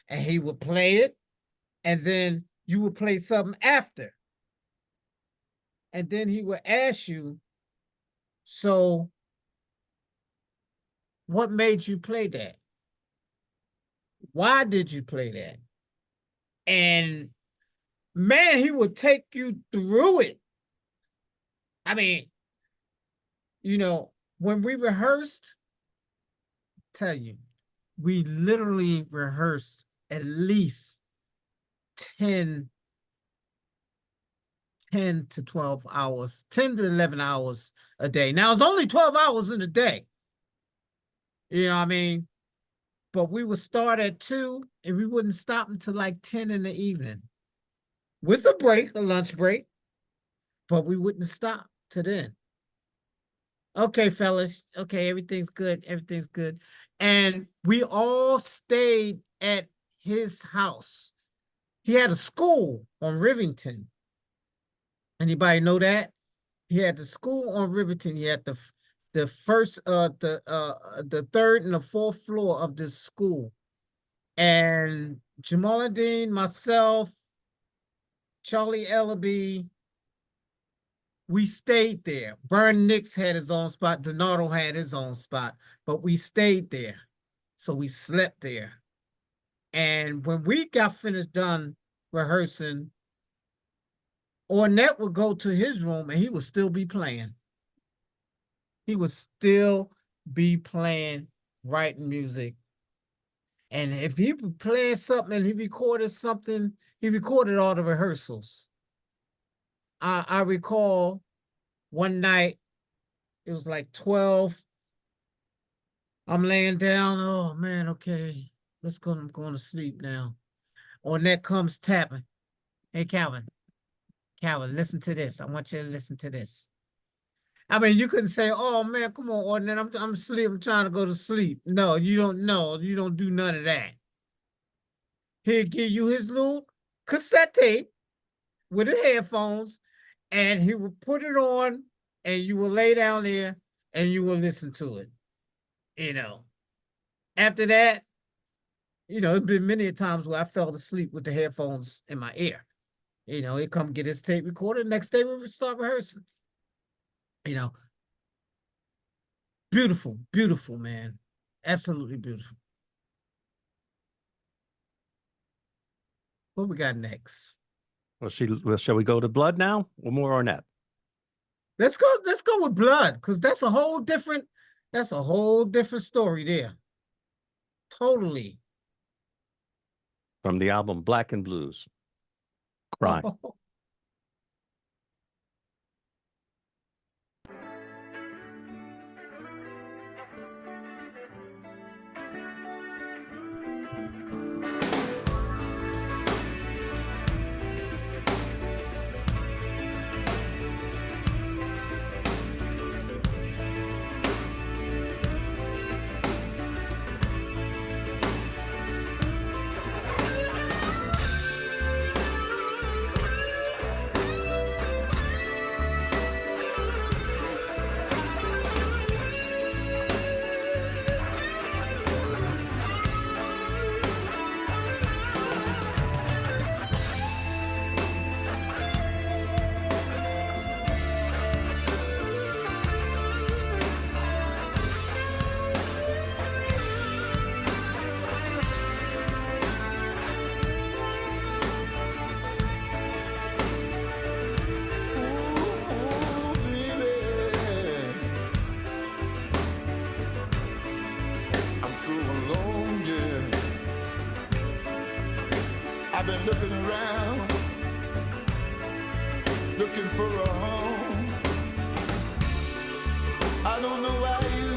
And he would play it, and then you would play something after. And then he would ask you, so what made you play that? Why did you play that? And man, he would take you through it. I mean, you know, when we rehearsed, tell you, we literally rehearsed at least 10 to 12 hours, 10 to 11 hours a day. Now, it's only 12 hours in a day. You know what I mean? But we would start at 2 and we wouldn't stop until like 10 in the evening with a break, a lunch break, but we wouldn't stop to then. Okay, fellas. Okay, everything's good. Everything's good. And we all stayed at his house. He had a school on Rivington. Anybody know that? He had the school on Rivington. He had the third and the fourth floor of this school. And Jamaluddin, myself, Charlie Ellaby, we stayed there. Vern Nix had his own spot. Donato had his own spot, but we stayed there. So we slept there. And when we got finished done rehearsing, Ornette would go to his room and he would still be playing. He would still be playing, writing music. And if he was playing something and he recorded something, he recorded all the rehearsals. I recall one night, it was like 12. I'm laying down. Oh man, okay. Let's go. I'm going to sleep now. Ornette comes tapping. Hey, Calvin, listen to this. I want you to listen to this. I mean, you couldn't say, oh man, come on, Ornette, I'm asleep. I'm trying to go to sleep. No, you don't know. You don't do none of that. He'll give you his little cassette tape with the headphones, and he will put it on, and you will lay down there and you will listen to it. You know, after that, you know, it's been many times where I fell asleep with the headphones in my ear. You know, he'd come get his tape recorded. Next day we would start rehearsing. You know, beautiful, beautiful, man. Absolutely beautiful. What we got next? Well, shall we go to Blood now or more Ornette? Let's go with Blood, because that's a whole different story there. Totally. From the album Black and Blues. Crime. around looking for a home. I don't know why you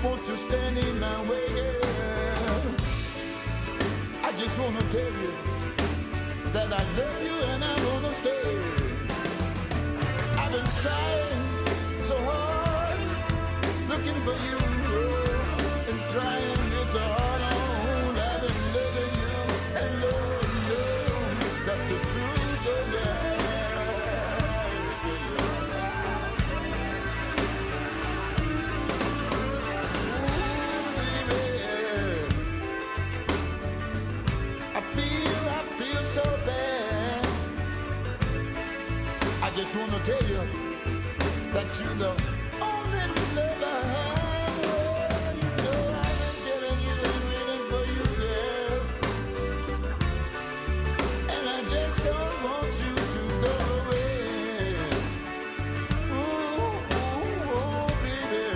want to stand in my way, girl. I just want to tell you that I love you and I want to stay. I've been trying so hard, looking for you, and trying with the heart on. I've been loving you, and Lord knows that's the truth of that. I just want to tell you that you're the only love I have. Oh, you know I've been telling you and waiting for you, girl. And I just don't want you to go away. Ooh, ooh, ooh, baby.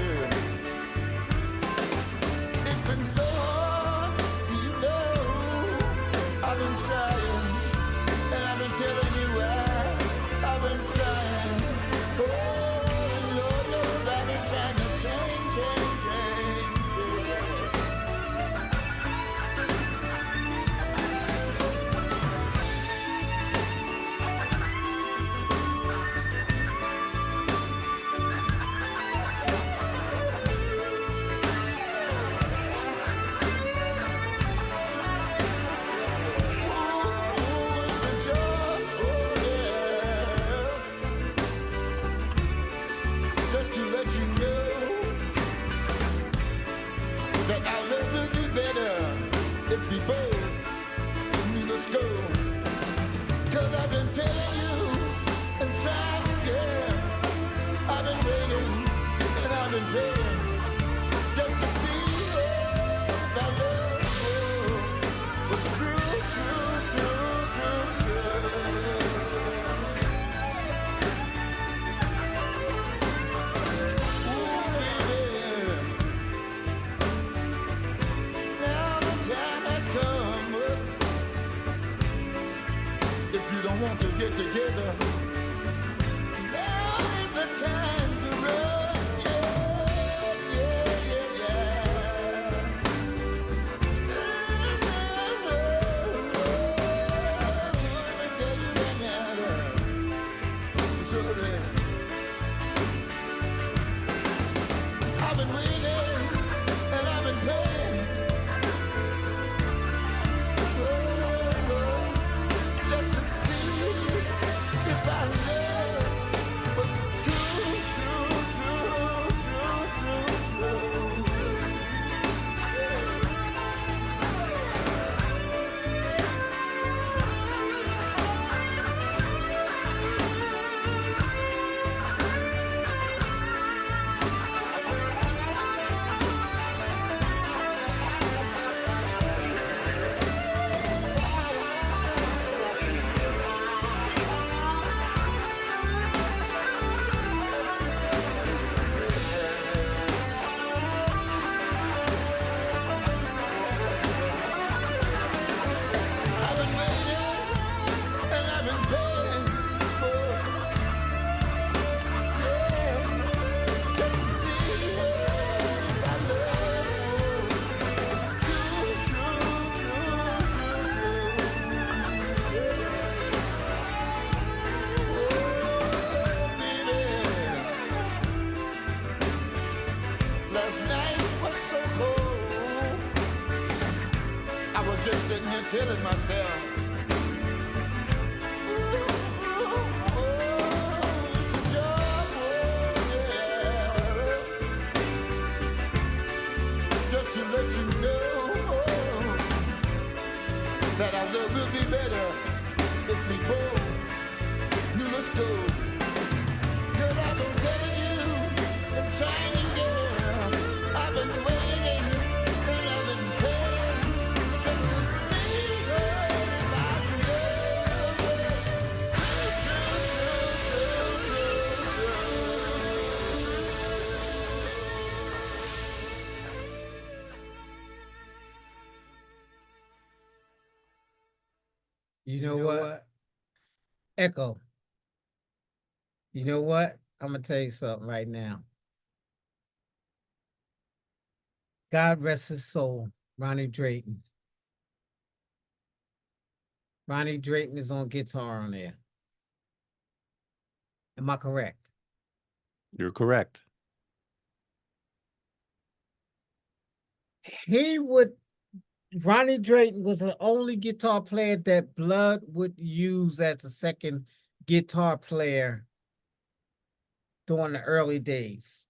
It's been so hard, you know. I've been trying, and I've been telling you why. I've been trying, oh Lord, Lord, I've been trying to change, that our love will be better if we both need us go. Cause I've been telling you and trying, girl. I've been waiting and I've been praying just to see if our love was true, true, true, true, true. Want to get together. Now is the time to run. Yeah, yeah, yeah, yeah. Let me tell you right now, so I've been waiting and I've been praying. If I love was true, true, true, true, true, true. Just sitting here telling myself, ooh, it's a job, yeah. Just to let you know that our love will be better if we both knew let's go. Girl, I've been telling you and trying to girl, I've been waiting and I've been praying just to see if I love you. True, true, true, true, true. You know what? Echo. You know what? I'm gonna tell you something right now. God rest his soul, Ronnie Drayton. Ronnie Drayton is on guitar on there. Am I correct? You're correct. Ronnie Drayton was the only guitar player that Blood would use as a second guitar player during the early days.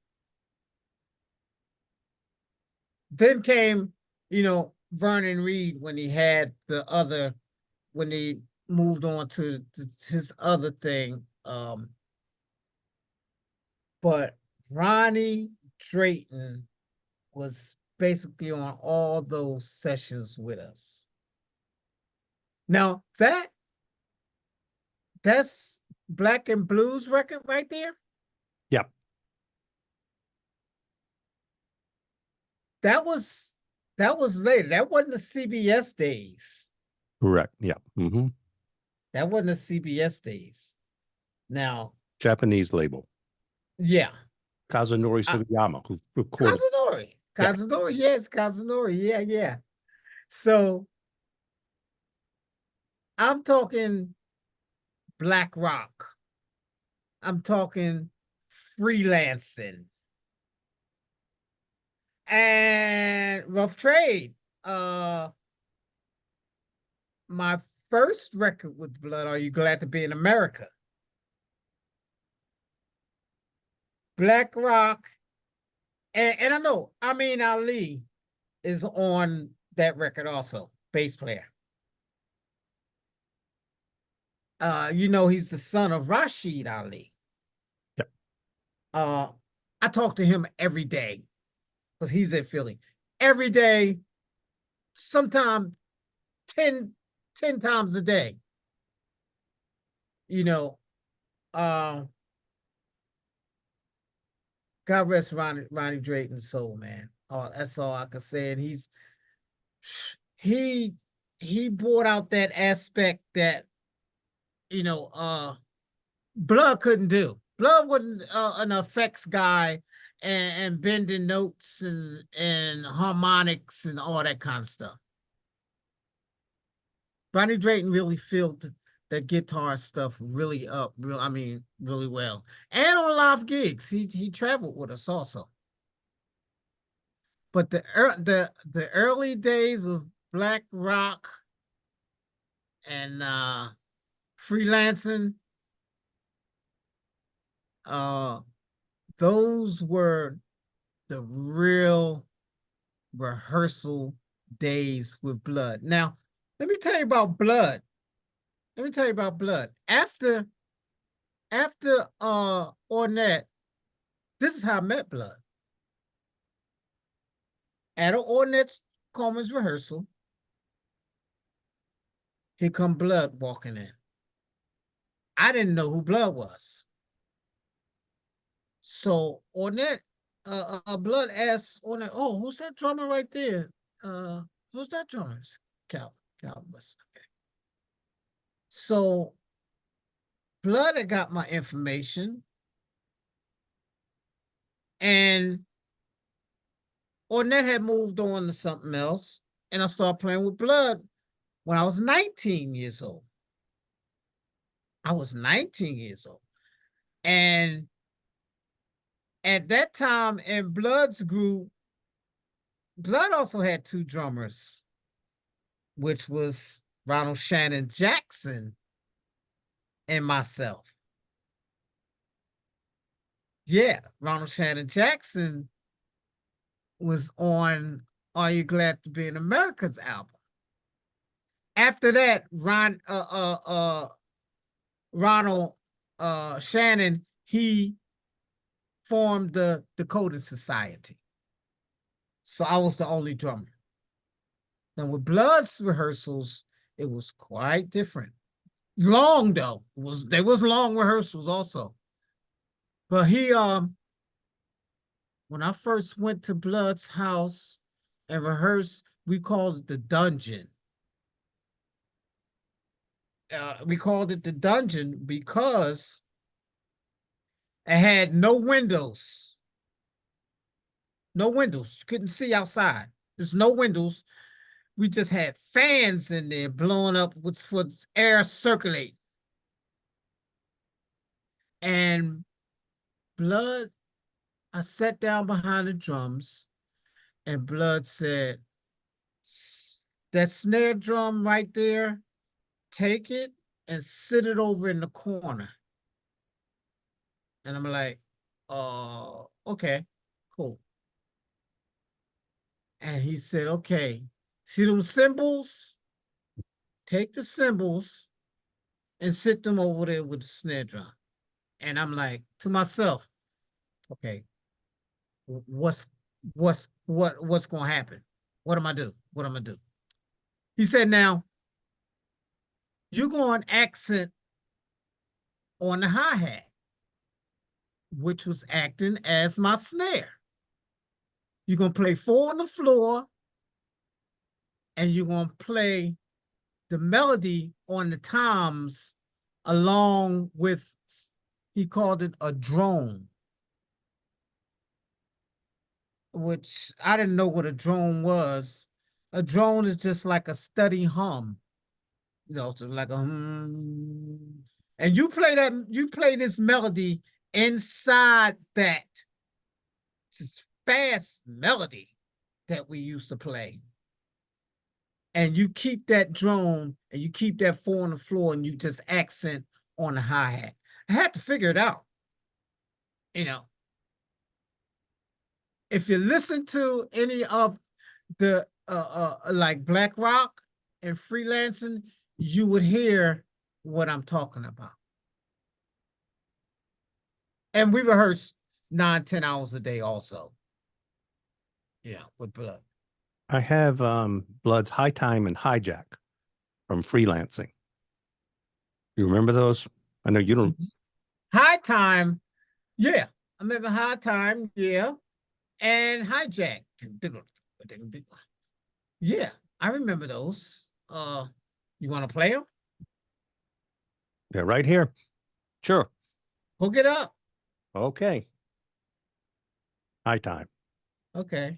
Then came, Vernon Reid when he moved on to his other thing. But Ronnie Drayton was basically on all those sessions with us. Now that's Black and Blues record right there. Yep. That was later. That wasn't the CBS days. Correct. Yep. Mm-hmm. That wasn't the CBS days. Now, Japanese label. yeah. Kazunori Sugiyama, who recorded. Kazunori, yes, Kazunori. Yeah. So I'm talking black rock. I'm talking freelancing. And Rough Trade. My first record with Blood, Are You Glad to Be in America? Black rock. And I know Amin Ali is on that record also, bass player. He's the son of Rashid Ali. Yep. I talk to him every day because he's in Philly. Every day, sometimes 10 times a day. God rest Ronnie Drayton's soul, man. Oh, that's all I can say. And he brought out that aspect that Blood couldn't do. Blood wasn't an effects guy and bending notes and harmonics and all that kind of stuff. Ronnie Drayton really filled that guitar stuff really up, really well. And on live gigs, he traveled with us also. But the early days of black rock and freelancing, those were the real rehearsal days with Blood. Now, let me tell you about Blood. After Ornette, this is how I met Blood. At an Ornette Coleman's rehearsal, here come Blood walking in. I didn't know who Blood was. So Ornette, Blood asked Ornette, "Oh, who's that drummer right there? Who's that drummer?" Calvin West. Okay. So Blood had got my information, and Ornette had moved on to something else, and I started playing with Blood when I was 19 years old. And at that time in Blood's group, Blood also had two drummers, which was Ronald Shannon Jackson and myself. Yeah, Ronald Shannon Jackson was on Are You Glad to Be in America's album. After that, Ronald Shannon, he formed the Dakota Society. So I was the only drummer. Now with Blood's rehearsals, it was quite different. Long though. There was long rehearsals also. But when I first went to Blood's house and rehearsed, we called it the dungeon. we called it the dungeon because it had no windows. No windows. You couldn't see outside. There's no windows. We just had fans in there blowing up with for air circulate. And Blood, I sat down behind the drums, and Blood said, that snare drum right there, take it and sit it over in the corner. And I'm like, okay, cool. And he said, okay, see them cymbals? Take the cymbals and sit them over there with the snare drum. And I'm like, to myself, okay, what's gonna happen? What am I do? What am I do? He said, now, you're going accent on the hi-hat, which was acting as my snare. You're going to play 4 on the floor, and you're going to play the melody on the toms along with, he called it a drone, which I didn't know what a drone was. A drone is just like a steady hum, you know, so like a hum. And you play this melody inside that just fast melody that we used to play. And you keep that drone and you keep that 4 on the floor and you just accent on the hi-hat. I had to figure it out. You know, if you listen to any of the like Black Rock and Freelancing, you would hear what I'm talking about. And we rehearse 9-10 hours a day also. Yeah, with Blood. I have Blood's High Time and Hijack from Freelancing. You remember those? I know you don't. High Time, yeah. I remember High Time, yeah. And Hijack. Yeah, I remember those. You want to play them? They're right here. Sure. Hook it up. Okay. High Time. Okay.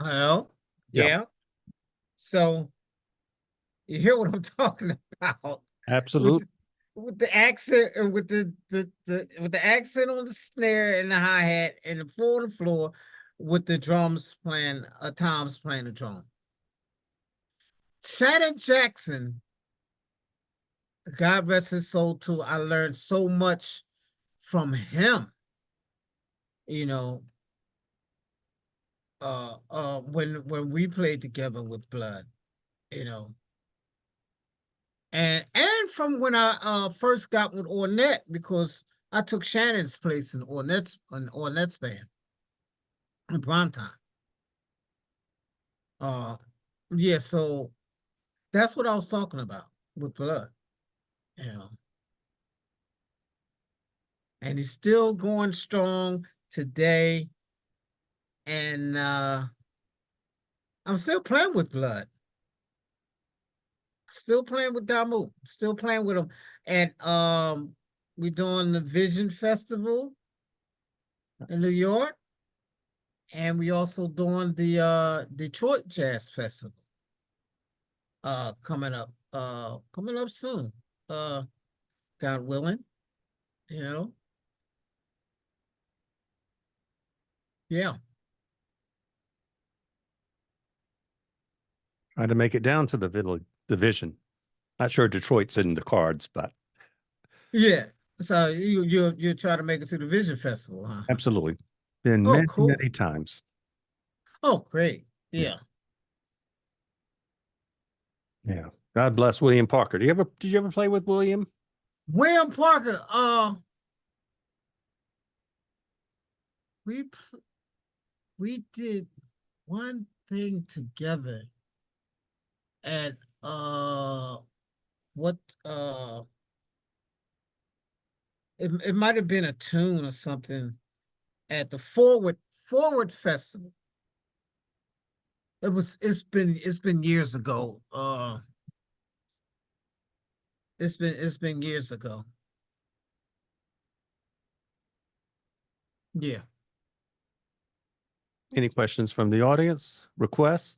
Well, Yeah. yeah. So you hear what I'm talking about Absolutely. with the accent and with the accent on the snare and the hi-hat and the four on the floor with the drums playing Tom's playing the drum. Shannon Jackson, God rest his soul too. I learned so much from him, you know, when we played together with Blood, you know. And from when I first got with Ornette, because I took Shannon's place in Ornette's band in prime time. Yeah, so that's what I was talking about with Blood, you know. And he's still going strong today. And I'm still playing with Blood. Still playing with Damu. Still playing with him. And we're doing the Vision Festival in New York. And we also doing the Detroit Jazz Festival coming up soon. God willing, you know. Yeah. Trying to make it down to the division. Not sure Detroit's in the cards, but Yeah. So you try to make it to the Vision Festival, huh? absolutely. Been Oh, many, cool. many times. Oh, great. Yeah. Yeah. Yeah. God bless William Parker. Did you ever play with William? William Parker, we did one thing together at what it might have been a tune or something at the Forward Festival. It's been years ago. It's been years ago. Yeah. Any questions from the audience? Requests?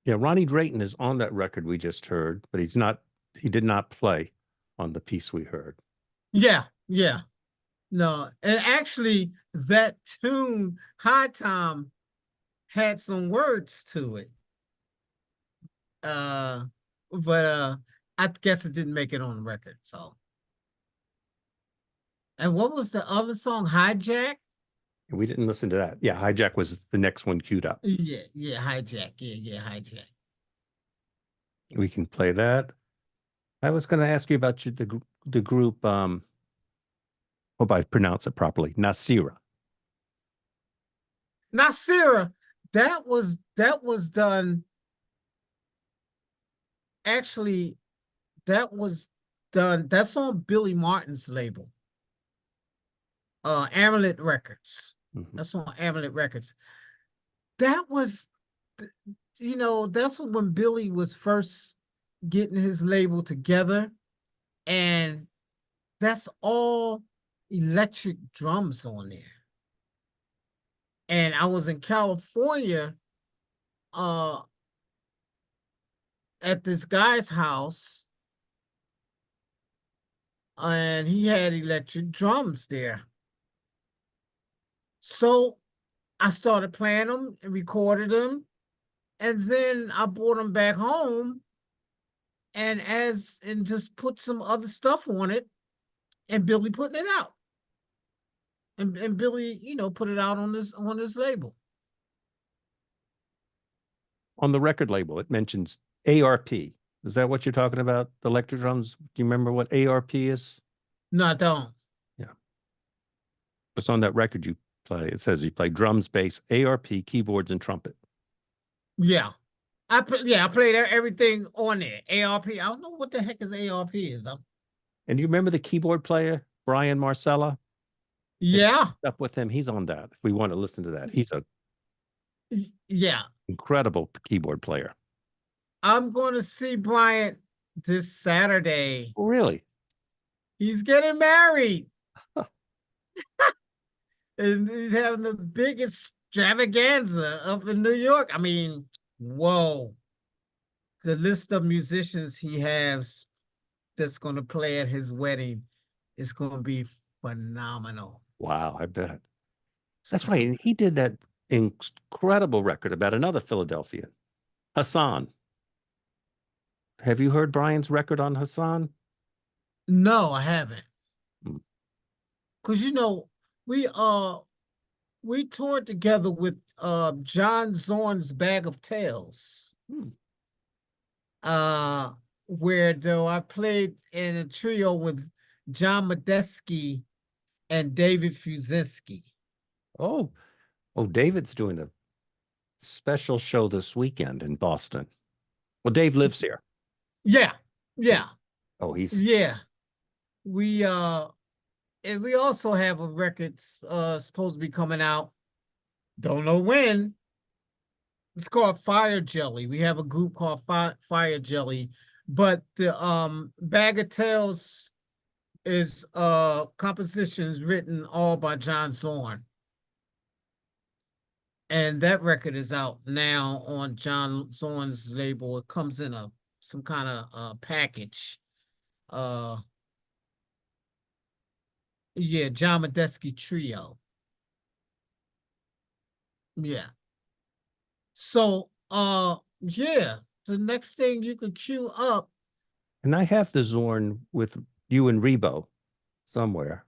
Yeah, Ronnie Drayton is on that record we just heard, but he did not play on the piece we heard. Yeah, yeah. No, and actually that tune, High Time, had some words to it. But I guess it didn't make it on the record, so. And what was the other song? Hijack? We didn't listen to that. Yeah, Hijack was the next one queued up. Yeah, Hijack. Yeah, Hijack. We can play that. I was going to ask you about the group. Hope I pronounce it properly. Nasira. Nasira, that was done. Actually, that was done. That's on Billy Martin's label. Amulet Records. Mhm. That's on Amulet Records. That was, that's when Billy was first getting his label together, and that's all electric drums on there. And I was in California at this guy's house, and he had electric drums there. So I started playing them and recorded them, and then I brought them back home and just put some other stuff on it, and Billy putting it out. And Billy, put it out on his label. On the record label, it mentions ARP. Is that what you're talking about? The electric drums? Do you remember what ARP is? No, I don't. Yeah. It's on that record you play. It says you play drums, bass, ARP, keyboards, and trumpet. Yeah. I played everything on there. ARP. I don't know what the heck ARP is. And you remember the keyboard player, Brian Marcella? Yeah. Up with him. He's on that. If we want to listen to that, he's a incredible keyboard player. I'm going to see Bryant this Saturday. Oh, really? He's getting married. And he's having the biggest extravaganza up in New York. I mean, whoa. The list of musicians he has that's going to play at his wedding is going to be phenomenal. Wow, I bet. That's right. And he did that incredible record about another Philadelphian, Hassan. Have you heard Brian's record on Hassan? No, I haven't. Hmm. Cause we toured together with John Zorn's Bag of Tales. Hmm. Where though I played in a trio with John Medeski and David Fuzinski. Oh, David's doing a special show this weekend in Boston. Well, Dave lives here. Yeah, yeah, Oh, he's yeah. We and we also have a record supposed to be coming out. Don't know when. It's called Fire Jelly. We have a group called Fire Jelly, but the Bag of Tales is compositions written all by John Zorn. And that record is out now on John Zorn's label. It comes in some kind of package. Yeah, John Medeski Trio. Yeah. So yeah, the next thing you could queue up. and I have the Zorn with you and Rebo somewhere.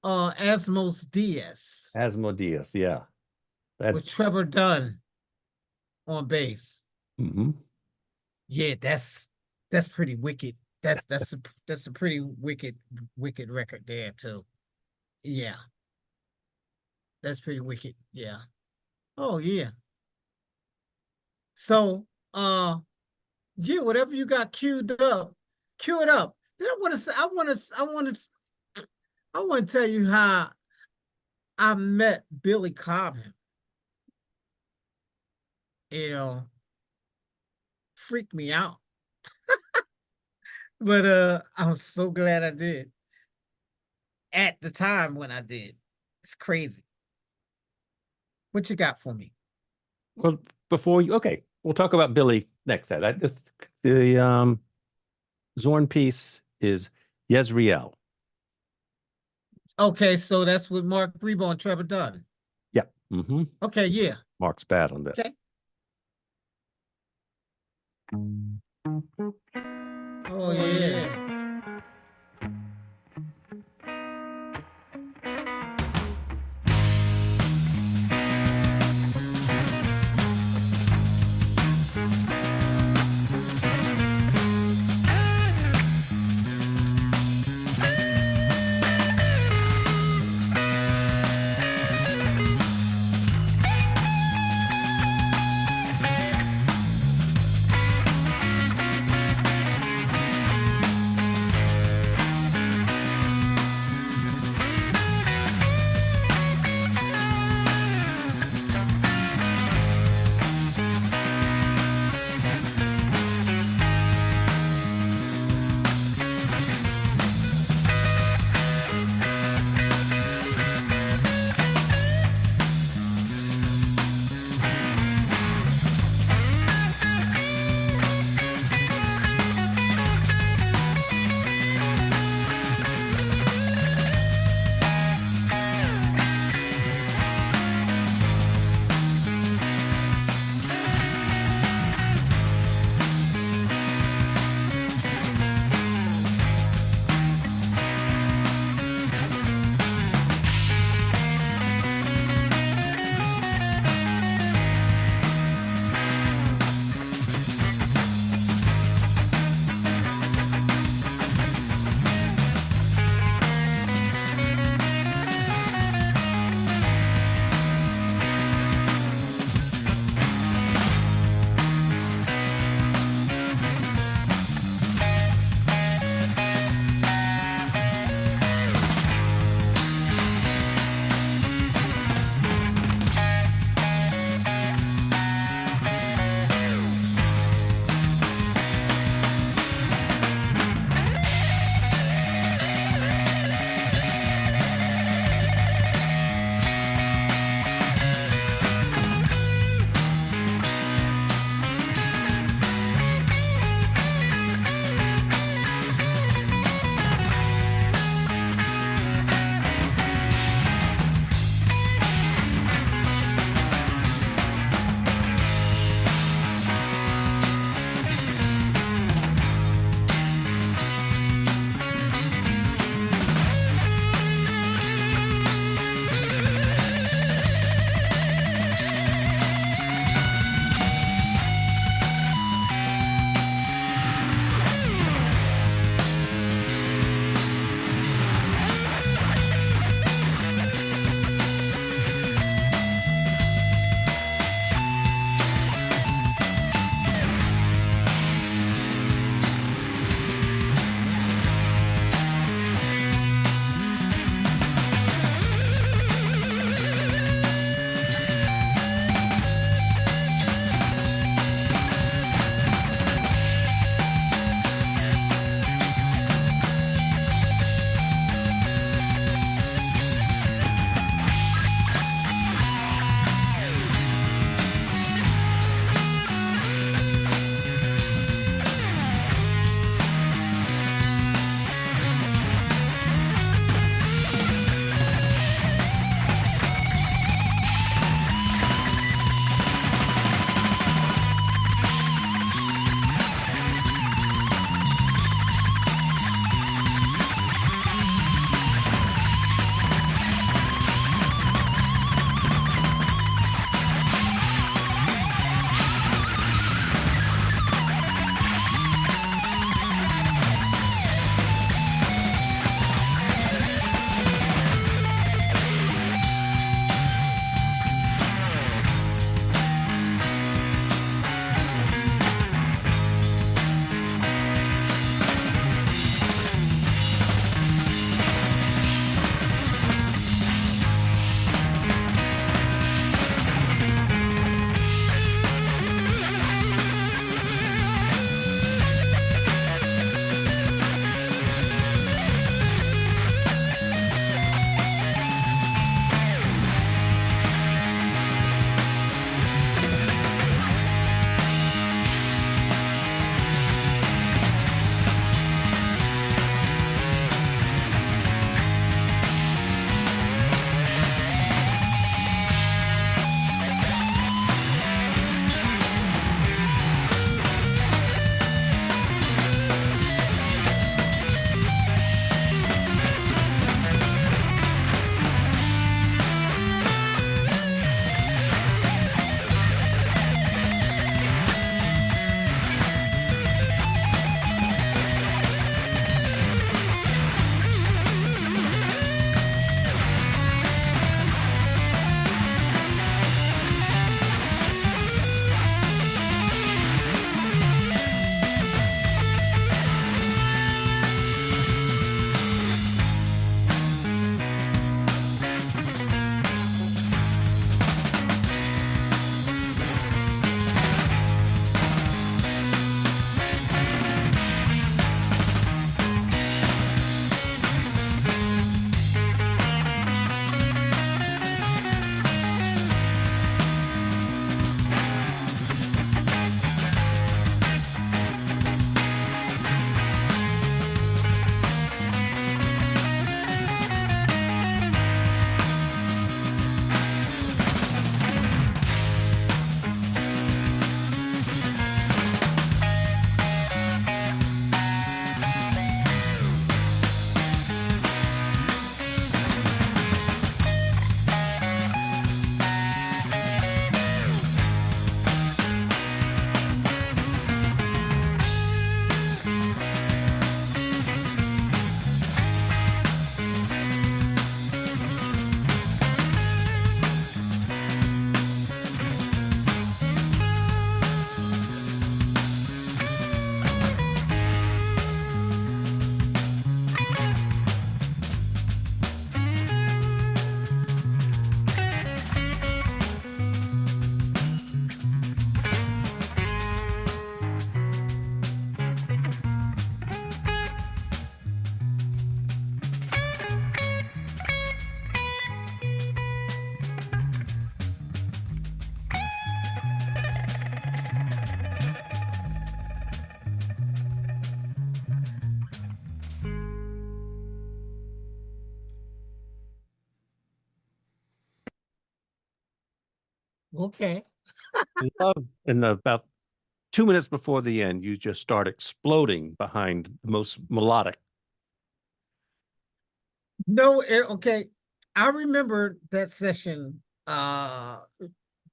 Asmos Diaz Asmodeus, yeah. That with Trevor Dunn on bass. mhm. Yeah, that's pretty wicked. That's a pretty wicked record there too. Yeah. That's pretty wicked. Yeah. Oh yeah. So yeah, whatever you got queued up, cue it up. Then I want to tell you how I met Billy Cobham. You know, freaked me out. But I'm so glad I did. At the time when I did. It's crazy. What you got for me? Well, before you, okay, we'll talk about Billy next. The Zorn piece is Yezriel. Okay, so that's with Mark Rebo and Trevor Dunn. Yeah. Mm-hmm. Okay, yeah. Mark's bad on this. Okay. Oh yeah. Okay. Love in the about 2 minutes before the end, you just start exploding behind the most melodic. No, okay. I remember that session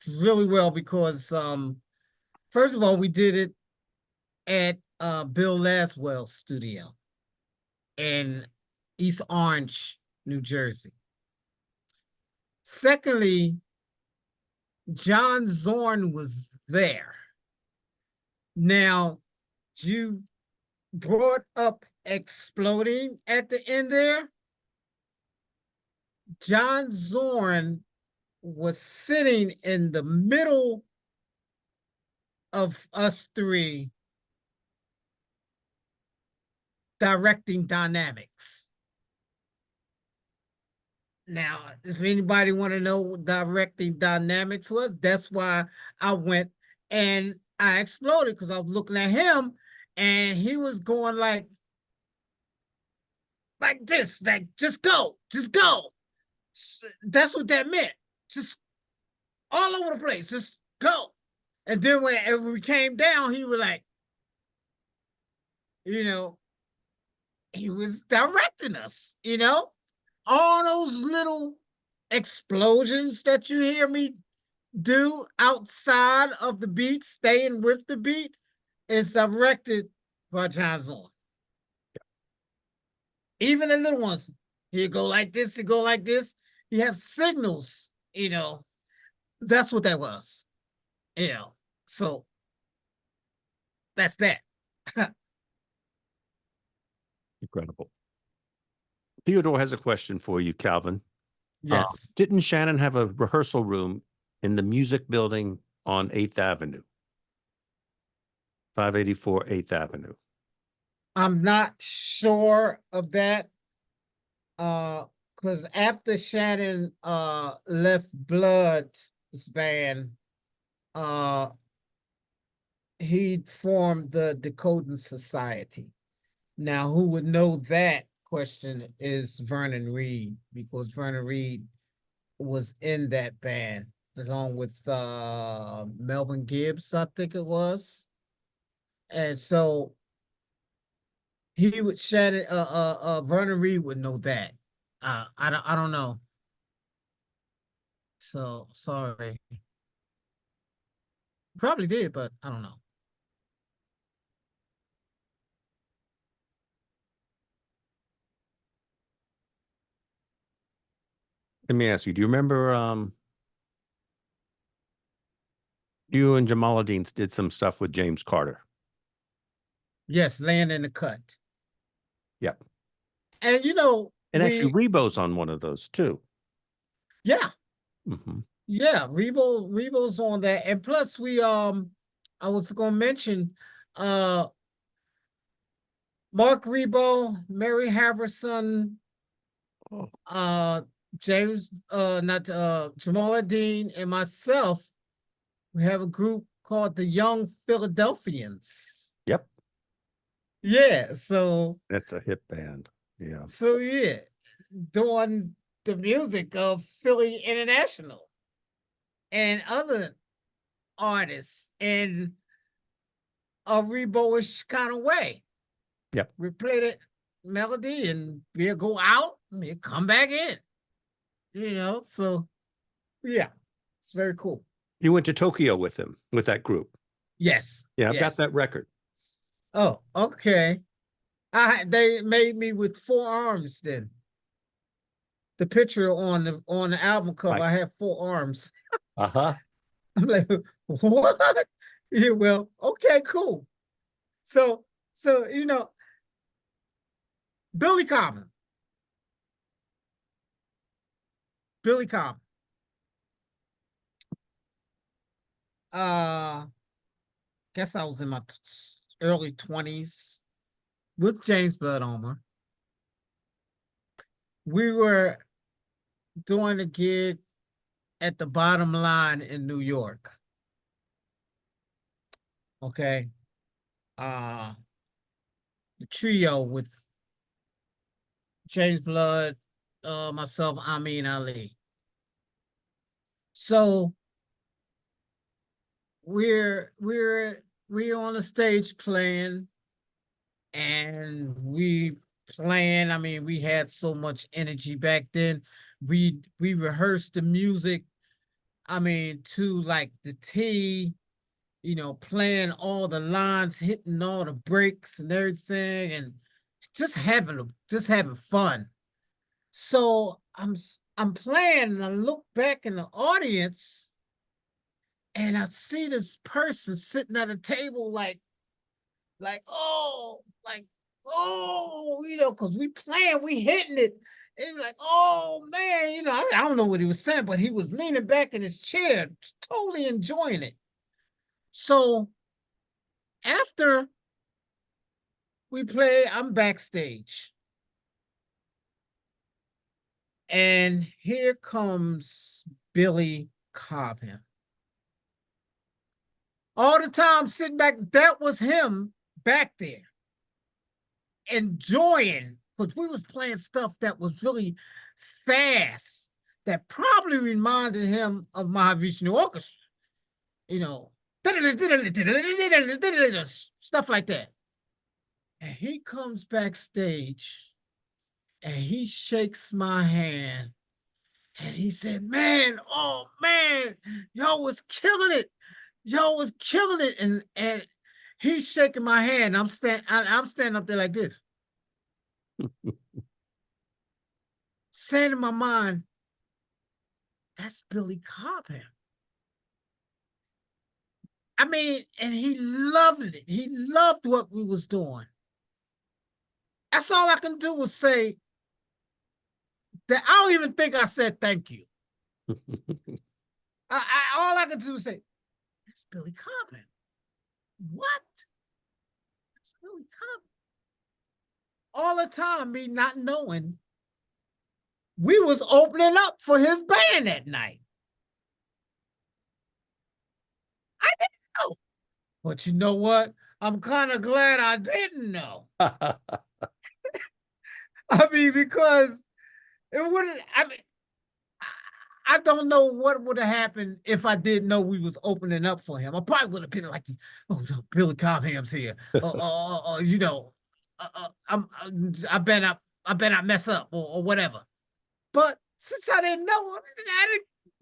really well because first of all, we did it at Bill Laswell's studio in East Orange, New Jersey. Secondly, John Zorn was there. Now, you brought up exploding at the end there. John Zorn was sitting in the middle of us three directing dynamics. Now, if anybody want to know what directing dynamics was, that's why I went and I exploded because I was looking at him and he was going like this, like just go, just go. That's what that meant. Just all over the place, just go. And then when we came down, he was like, you know, he was directing us, all those little explosions that you hear me do outside of the beat, staying with the beat, is directed by John Zorn. Even the little ones, he'd go like this, he'd go like this. He have signals, That's what that was, So that's that. Incredible. Theodore has a question for you, Calvin. Yes. Didn't Shannon have a rehearsal room in the music building on 8th Avenue? 584 8th Avenue. I'm not sure of that. Because after Shannon left Blood's band, he formed the Decoding Society. Now, who would know that question is Vernon Reed, because Vernon Reed was in that band along with Melvin Gibbs, I think it was. And so he would Shannon Vernon Reed would know that. I don't know. So sorry. Probably did, but I don't know. Let me ask you, do you remember you and Jamaluddin did some stuff with James Carter? Yes, Land in the Cut. Yep. And And actually Rebo's on one of those too. Yeah. Mm-hmm. Yeah, Rebo's on that. And plus I was gonna mention Mark Rebo, Mary Haverson, James Jamaluddin and myself. We have a group called the Young Philadelphians. Yep. Yeah, so that's a hip band. Yeah. So yeah, doing the music of Philly International and other artists in a Rebo-ish kind of way. Yep. We played it melody and we'll go out and we'll come back in. So yeah, it's very cool. You went to Tokyo with him, with that group. Yes. Yeah, I've yes. got that record. Oh, okay. They made me with 4 arms then. The picture on the album cover, right. I have 4 arms. Uh-huh. I'm like, what? Yeah, well, okay, cool. So Billy Cobbin. Guess I was in my early 20s with James Blood Omer. We were doing a gig at the Bottom Line in New York. Okay. The trio with James Blood, myself, Amin Ali. So we're on the stage playing, and I mean, we had so much energy back then. We rehearsed the music, I mean, to like the T, playing all the lines, hitting all the breaks and everything, and just having fun. So I'm playing, and I look back in the audience, and I see this person sitting at a table, like oh, because we playing, we hitting it, and like, oh man, I don't know what he was saying, but he was leaning back in his chair, totally enjoying it. So after we play, I'm backstage, and here comes Billy Cobham. All the time sitting back, that was him back there, enjoying, because we was playing stuff that was really fast, that probably reminded him of Mahavishnu Orchestra, stuff like that. And he comes backstage, and he shakes my hand, and he said, man, oh man, y'all was killing it. Y'all was killing it. And he's shaking my hand. I'm standing up there like this. Saying in my mind, that's Billy Cobham. I mean, and he loved it. He loved what we was doing. That's all I can do was say that. I don't even think I said thank you. All I could do was say, that's Billy Cobham. What? That's Billy Cobham. All the time, me not knowing we was opening up for his band that night. I didn't know. But you know what? I'm kind of glad I didn't know. I mean, because it wouldn't, I don't know what would have happened if I didn't know we was opening up for him. I probably would have been like, oh, no, Billy Cobham's here. I better not mess up or whatever. But since I didn't know,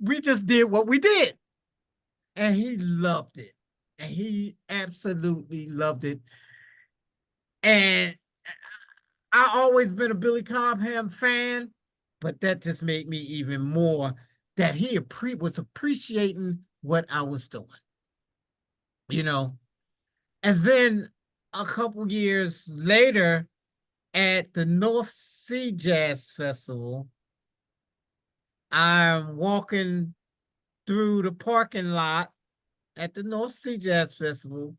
we just did what we did. And he loved it. And he absolutely loved it. And I always been a Billy Cobham fan, but that just made me even more that he was appreciating what I was doing. And then a couple years later at the North Sea Jazz Festival, I'm walking through the parking lot at the North Sea Jazz Festival,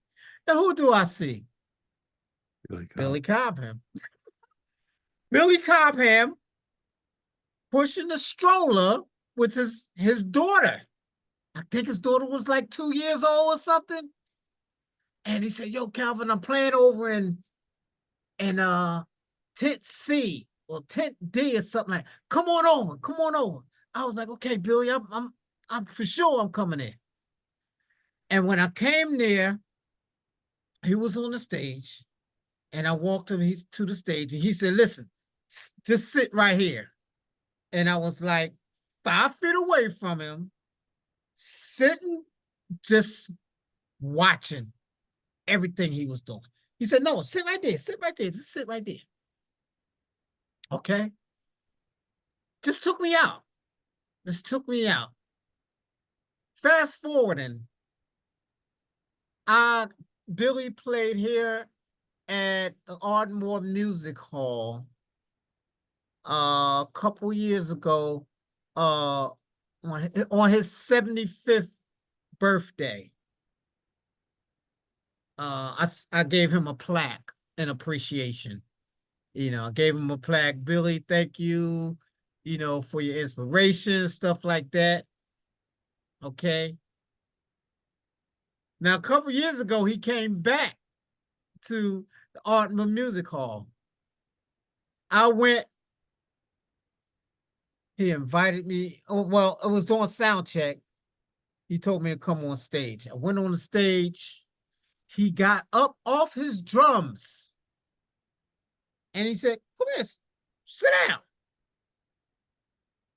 and who do I see? Billy Cobham. Billy Cobham pushing the stroller with his daughter. I think his daughter was like 2 years old or something. And he said, yo, Calvin, I'm playing over in tent C or tent D or something like, come on over. I was like, okay, Billy, I'm for sure I'm coming in. And when I came there, he was on the stage, and I walked him to the stage, and he said, listen, just sit right here. And I was like 5 feet away from him, sitting, just watching everything he was doing. He said, no, sit right there, just sit right there. Okay. Just took me out. Fast forwarding, Billy played here at the Ardmore Music Hall a couple years ago, on his 75th birthday. I gave him a plaque in appreciation. I gave him a plaque. Billy, thank you, for your inspiration, stuff like that. Okay. Now, a couple years ago, he came back to the Ardmore Music Hall. I went. He invited me. Oh, well, I was doing sound check, he told me to come on stage. I went on the stage. He got up off his drums and he said, "Come here, sit down."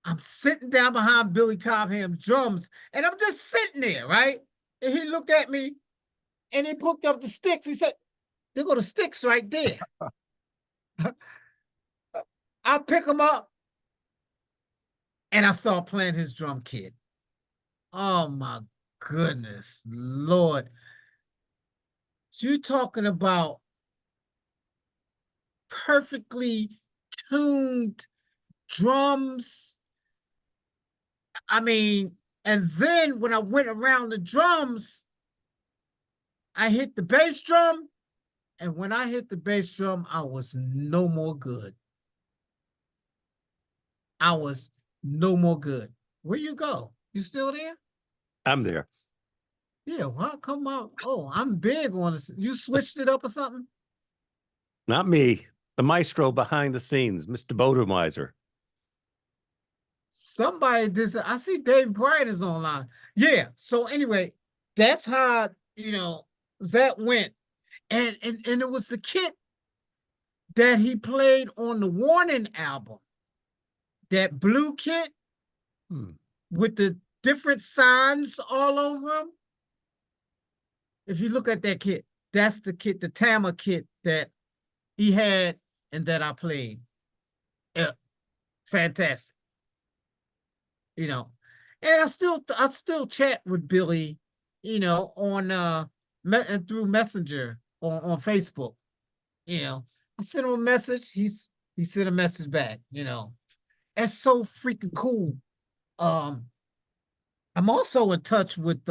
I'm sitting down behind Billy Cobham's drums and I'm just sitting there, right? And he looked at me and he picked up the sticks. He said, "There go the sticks right there." I pick them up and I start playing his drum kit. Oh my goodness, Lord. You talking about perfectly tuned drums. I mean, and then when I went around the drums, I hit the bass drum. And when I hit the bass drum, I was no more good. I was no more good. Where you go? You still there? I'm there. Yeah, well, come on. Oh, I'm big on this. You switched it up or something? Not me. The maestro behind the scenes, Mr. Bodermeiser. Somebody did. I see Dave Bryant is online. Yeah. So anyway, that's how that went. And it was the kit that he played on the Warning album. That blue kit with the different signs all over him. If you look at that kit, that's the kit, the Tama kit that he had and that I played. Yeah, fantastic. And I still chat with Billy, on through Messenger on Facebook. I sent him a message. He sent a message back. That's so freaking cool. I'm also in touch with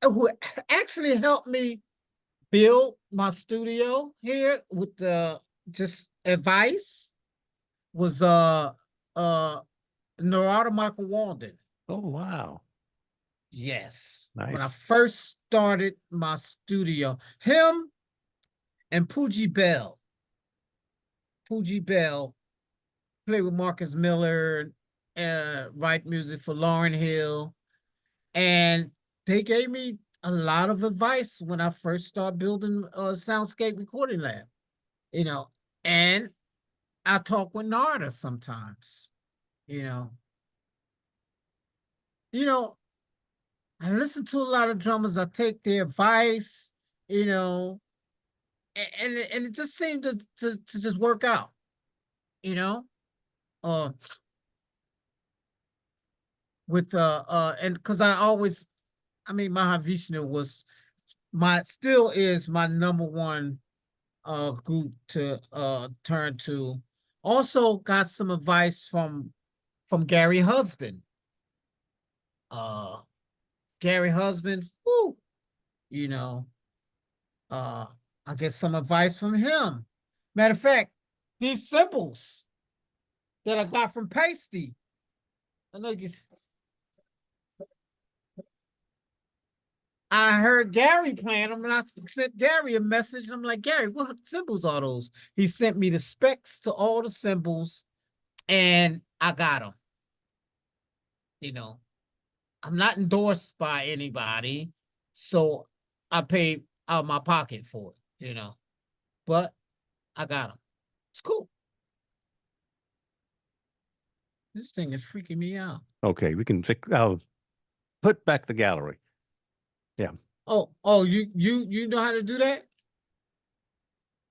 who actually helped me build my studio here with just advice was Narada Michael Walden. Oh, wow. Yes. Nice. When I first started my studio, him and Poogie Bell. Poogie Bell played with Marcus Miller, write music for Lauryn Hill. And they gave me a lot of advice when I first started building a Soundscape recording lab, and I talk with Narda sometimes, I listen to a lot of drummers. I take their advice, and it just seemed to just work out, with and because Mahavishnu was still is my number one group to turn to. Also got some advice from Gary Husband. Gary Husband, whoo, I get some advice from him. Matter of fact, these cymbals that I got from Pasty. I know I heard Gary playing them and I sent Gary a message. I'm like, "Gary, what cymbals are those?" He sent me the specs to all the cymbals and I got them. I'm not endorsed by anybody, so I paid out of my pocket for it, but I got them. It's cool. This thing is freaking me out. Okay, we can put back the gallery. Yeah. Oh, you know how to do that?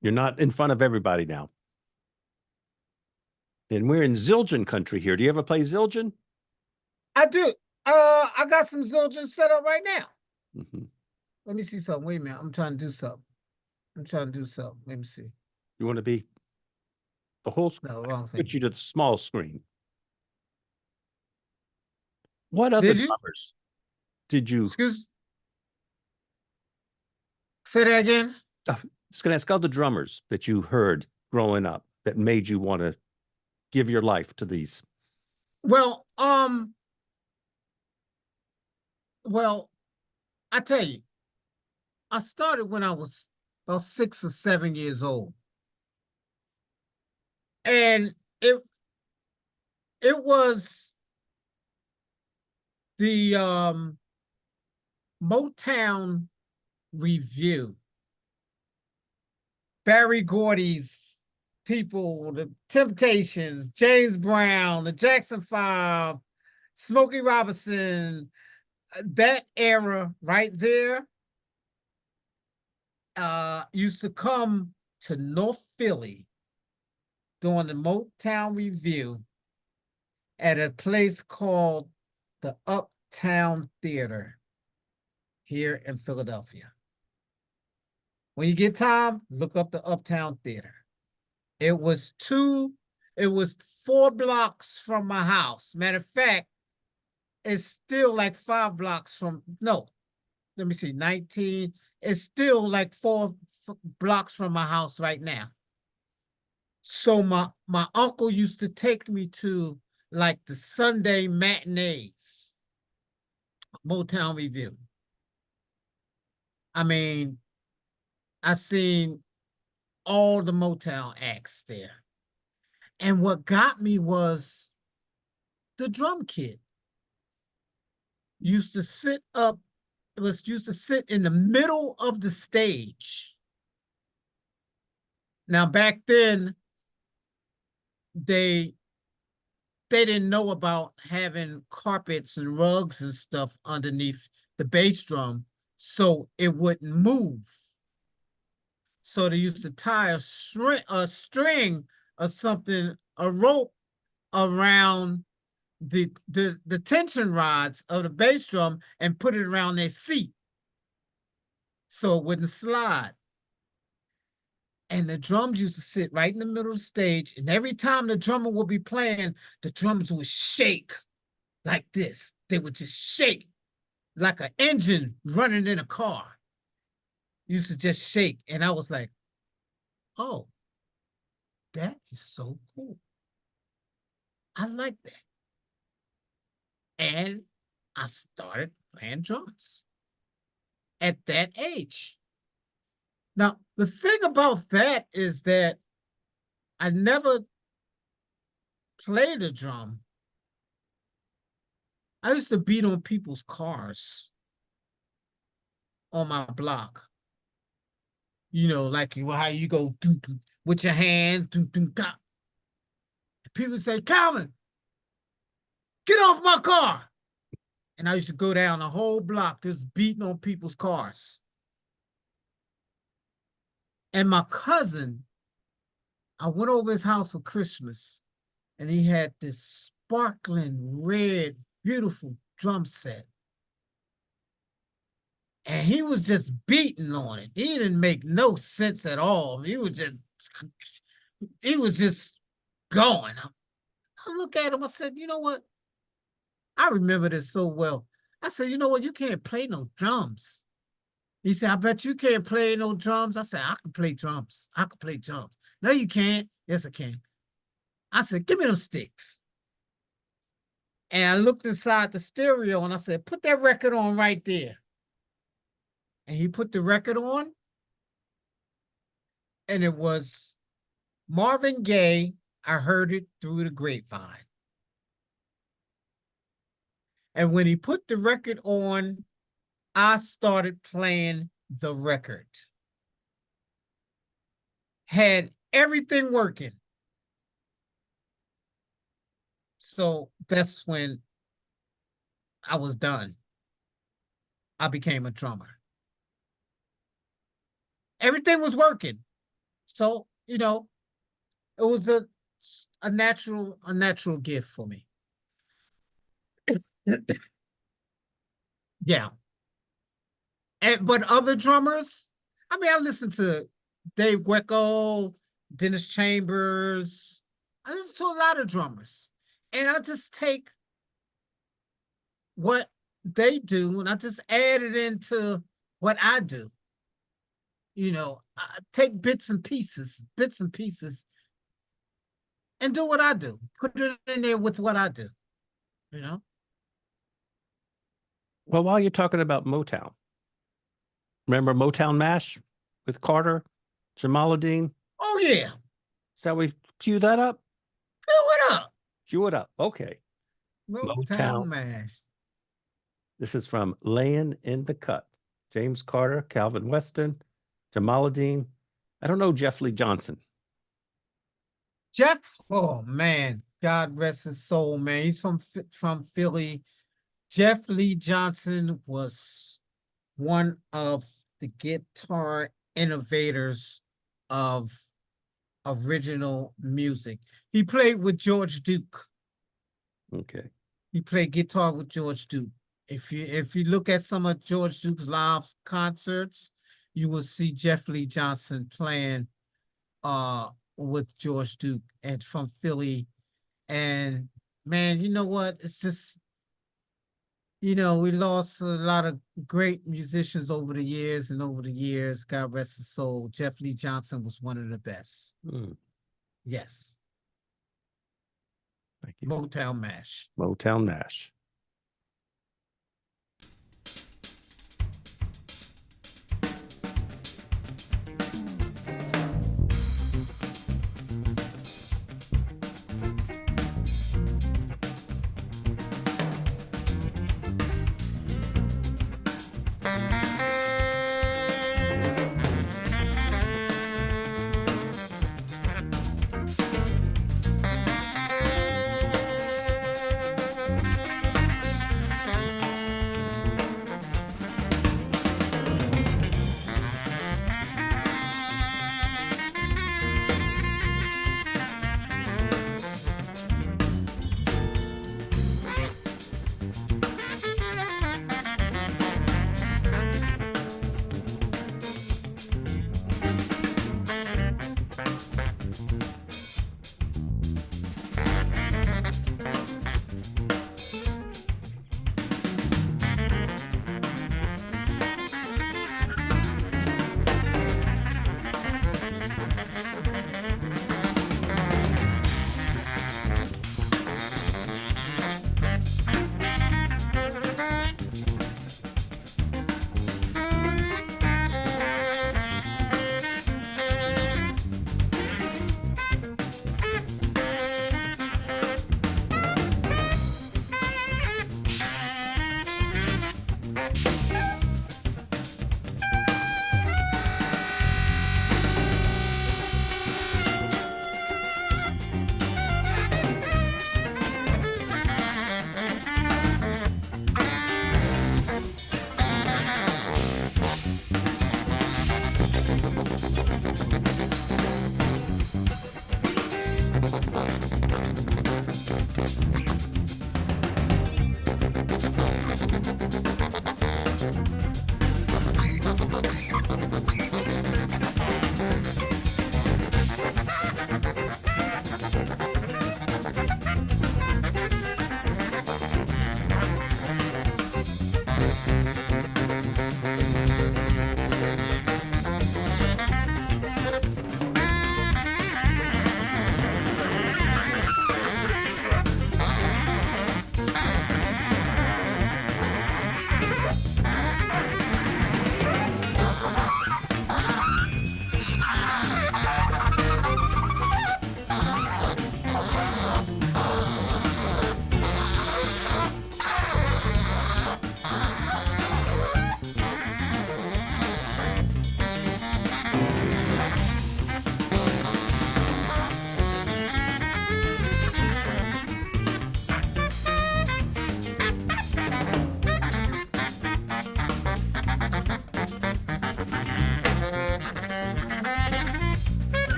You're not in front of everybody now. And we're in Zildjian country here. Do you ever play Zildjian? I do. I got some Zildjian set up right now. Mm-hmm. Let me see something. Wait a minute. I'm trying to do something. Let me see. You want to be the whole screen? No, wrong thing. Put you to the small screen. What other drummers did you? Say that again. I was going to ask other drummers that you heard growing up that made you want to give your life to these. Well, I tell you, I started when I was about 6 or 7 years old. And it was The Motown Review, Barry Gordy's people, the Temptations, James Brown, the Jackson 5, Smokey Robinson, that era right there used to come to North Philly during the Motown Review at a place called the Uptown Theater here in Philadelphia. When you get time, look up the Uptown Theater. It was 4 blocks from my house. Matter of fact, it's still like 5 blocks from, no, let me see, 19. It's still like 4 blocks from my house right now. So my uncle used to take me to like the Sunday matinees, Motown Review. I mean, I seen all the Motown acts there. And what got me was the drum kit. Used to sit in the middle of the stage. Now back then, they didn't know about having carpets and rugs and stuff underneath the bass drum, so it wouldn't move. So they used to tie a string or something, a rope around the tension rods of the bass drum and put it around their seat so it wouldn't slide. And the drums used to sit right in the middle of the stage, and every time the drummer would be playing, the drums would shake like this. They would just shake like an engine running in a car. Used to just shake, and I was like, oh, that is so cool. I like that. And I started playing drums at that age. Now, the thing about that is that I never played a drum. I used to beat on people's cars on my block. You know, like how you go doo, doo, with your hand. Doo, doo, da. People say, Calvin, get off my car. And I used to go down the whole block just beating on people's cars. And my cousin, I went over his house for Christmas, and he had this sparkling red, beautiful drum set. And he was just beating on it. He didn't make no sense at all. He was just going. I look at him, I said, you know what? I remember this so well. I said, you know what? You can't play no drums. He said, I bet you can't play no drums. I said, I can play drums. I can play drums. No, you can't. Yes, I can. I said, give me them sticks. And I looked inside the stereo and I said, put that record on right there. And he put the record on. And it was Marvin Gaye, I Heard It Through the Grapevine. And when he put the record on, I started playing the record. Had everything working. So that's when I was done. I became a drummer. Everything was working. So, you know, it was a natural gift for me. Yeah. But other drummers, I mean, I listened to Dave Guecko, Dennis Chambers. I listen to a lot of drummers. And I just take what they do and I just add it into what I do. You know, I take bits and pieces, and do what I do. Put it in there with what I do, you know? Well, while you're talking about Motown, remember Motown Mash with Carter, Jamaluddin? Oh, yeah. Shall we cue that up? Hey, what up? Cue it up. Okay. Motown Mash. This is from Laying in the Cut. James Carter, Calvin Weston, Jamaluddin. I don't know Jeff Lee Johnson. Jeff, oh man, God rest his soul, man. He's from Philly. Jeff Lee Johnson was one of the guitar innovators of original music. He played with George Duke. Okay. He played guitar with George Duke. If you look at some of George Duke's live concerts, you will see Jeff Lee Johnson playing with George Duke and from Philly. And man, you know what? It's just, we lost a lot of great musicians over the years, God rest his soul. Jeff Lee Johnson was one of the best. Yes. Thank you. Motown Mash. Motown Mash.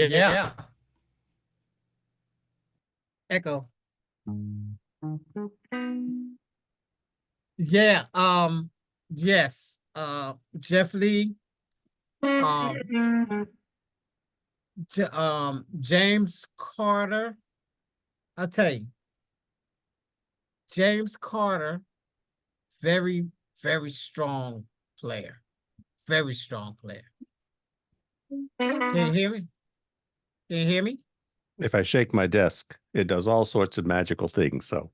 Yeah. Echo. Yeah. Yes. Jeff Lee. James Carter. I'll tell you, James Carter, very, very strong player. Very strong player. Can you hear me? Can you hear me? If I shake my desk, it does all sorts of magical things. So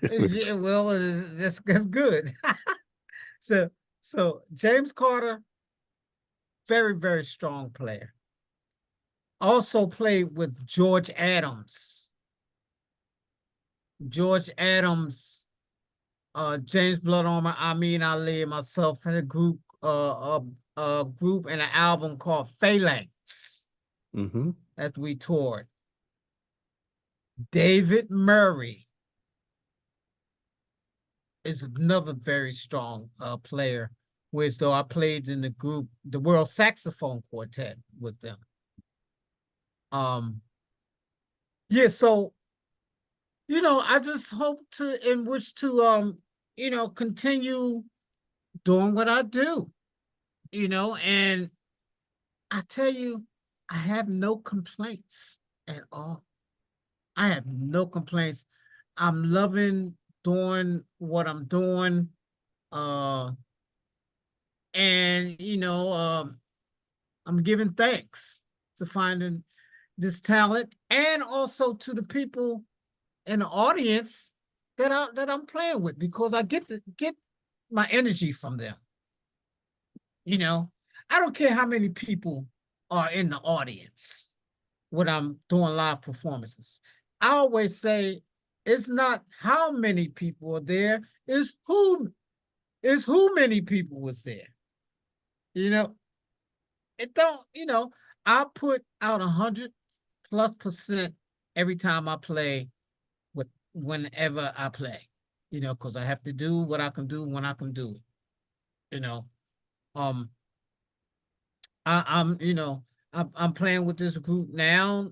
Yeah, well, that's good. So, James Carter, very, very strong player. Also played with George Adams. George Adams, James Blood Armor, Amin Ali, and myself in a group, group and an album called Phalanx mhm. that we toured. David Murray is another very strong player, which though I played in the group, the World Saxophone Quartet with them. Yeah, so I just hope to in which to continue doing what I do, and I tell you, I have no complaints at all. I have no complaints. I'm loving doing what I'm doing. And I'm giving thanks to finding this talent and also to the people in the audience that I'm playing with, because I get my energy from them. I don't care how many people are in the audience when I'm doing live performances. I always say it's not how many people are there, it's who many people was there. It don't, I put out 100+% every time I play with whenever I play, because I have to do what I can do when I can do it. Um, I'm playing with this group now,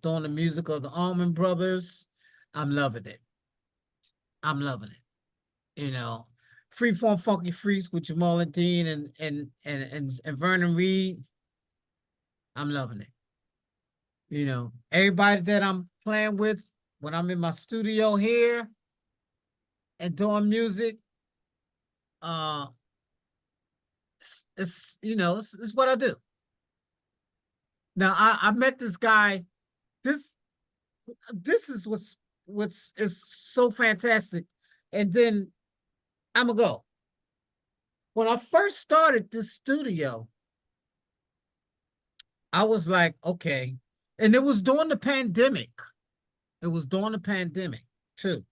doing the music of the Allman Brothers. I'm loving it. I'm loving it. Freeform Funky Freaks with Jamal and Dean and Vernon Reed. I'm loving it. Everybody that I'm playing with when I'm in my studio here and doing music, it's what I do. Now I met this guy. This is what's is so fantastic. And then I'm gonna go. When I first started this studio, I was like, okay. And it was during the pandemic. It was during the pandemic too.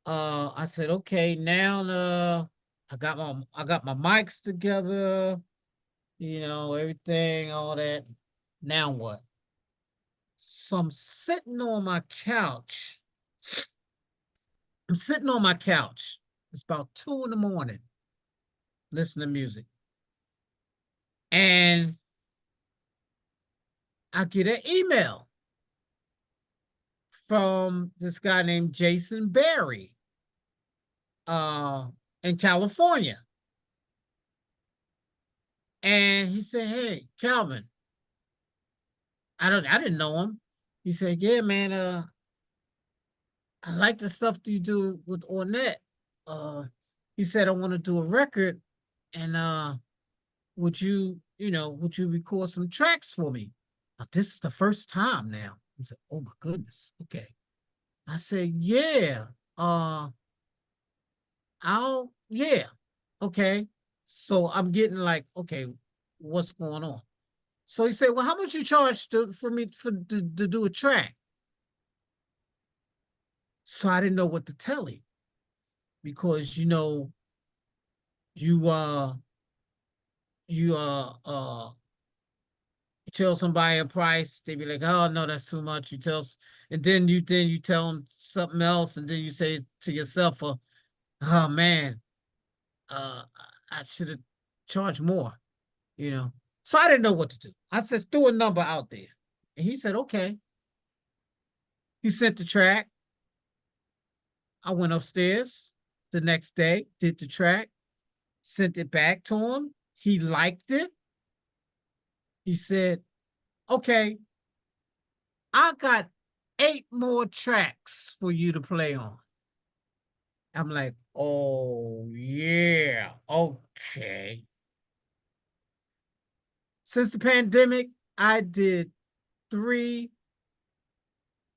I said, okay, now I got my mics together, everything, all that. Now what? So I'm sitting on my couch. I'm sitting on my couch. It's about 2 in the morning, listening to music. And I get an email from this guy named Jason Berry in California. And he said, hey, Calvin. I didn't know him. He said, yeah, man, I like the stuff that you do with Ornette. He said, I want to do a record, and would you record some tracks for me? Now, this is the first time now. He said, oh my goodness. Okay. I said, yeah. Yeah. Okay. So I'm getting like, okay, what's going on? So he said, well, how much you charge for me to do a track? So I didn't know what to tell him because, you tell somebody a price, they be like, oh no, that's too much. And then you tell them something else, and then you say to yourself, oh man, I should have charged more, So I didn't know what to do. I said, throw a number out there. And he said, okay. He sent the track. I went upstairs the next day, did the track, sent it back to him. He liked it. He said, okay, I got 8 more tracks for you to play on. I'm like, oh, yeah, okay. Since the pandemic, I did 3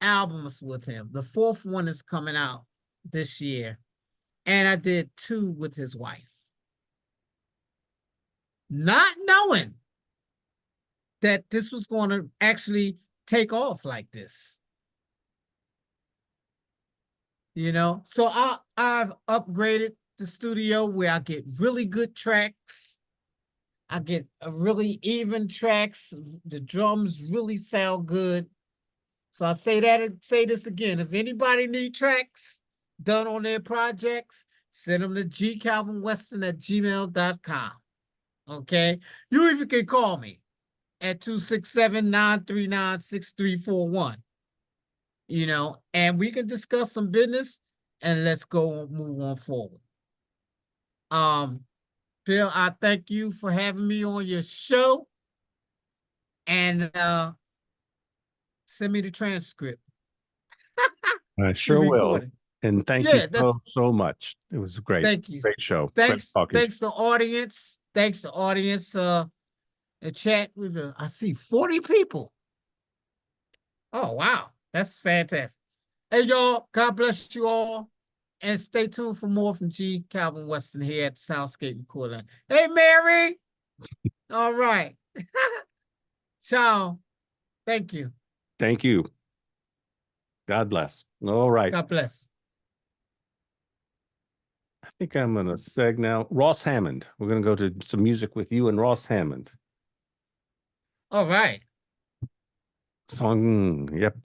albums with him. The 4th one is coming out this year. And I did 2 with his wife. Not knowing that this was going to actually take off like this. So I've upgraded the studio where I get really good tracks. I get a really even tracks. The drums really sound good. So I say this again. If anybody need tracks done on their projects, send them to gcalvinweston@gmail.com. Okay? You even can call me at 267-939-6341. And we can discuss some business and let's move on forward. Bill, I thank you for having me on your show. And send me the transcript. I sure will. And thank you so much. It was great. Thank you. Great show. Thanks to audience. Thanks to audience. The chat with I see 40 people. Oh, wow. That's fantastic. Hey, y'all. God bless you all. And stay tuned for more from G. Calvin Weston here at the Soundscape Recorder. Hey, Mary. All right. Ciao. Thank you. Thank you. God bless. All right. God bless. I think I'm going to seg now. Ross Hammond. We're going to go to some music with you and Ross Hammond. All right. Song. Yep.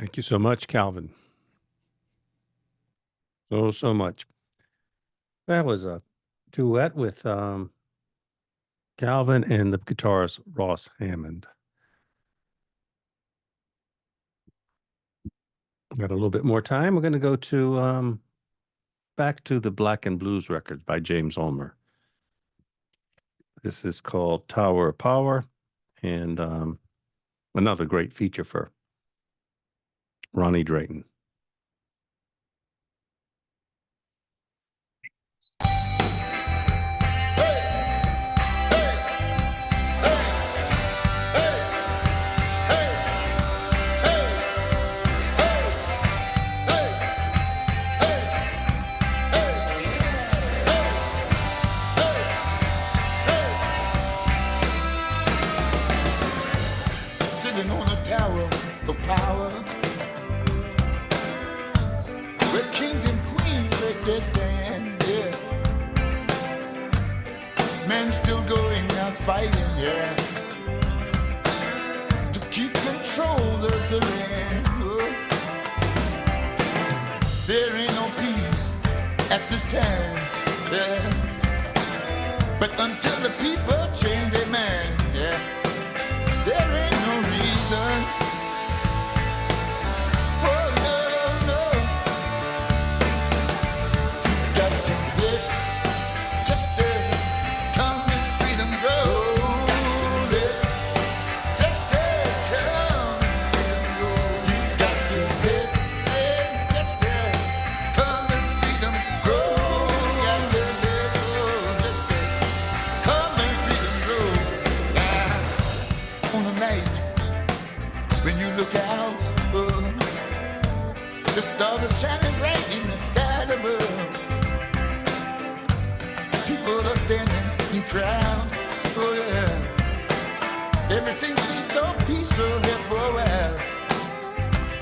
Thank you so much, Calvin. So much. That was a duet with Calvin and the guitarist Ross Hammond. Got a little bit more time. We're going to go to back to the Black and Blues records by James Ulmer. This is called Tower of Power, and another great feature for Ronnie Drayton. Sitting on a tower of power, where kings and queens make their stand, yeah. Men still going out fighting, yeah, to keep control of the land. Oh. There ain't no peace at this time, yeah. But until the people change their mind, yeah, there ain't no reason. Oh no, no. You got to live just as come and freedom grow. Live just as come and freedom grow. You got to live just as come and freedom grow. You got to live just as come and freedom grow. On a night when you look out, the stars are shining bright in the sky above. People are standing in crowds, oh yeah. Everything seems so peaceful here for a while,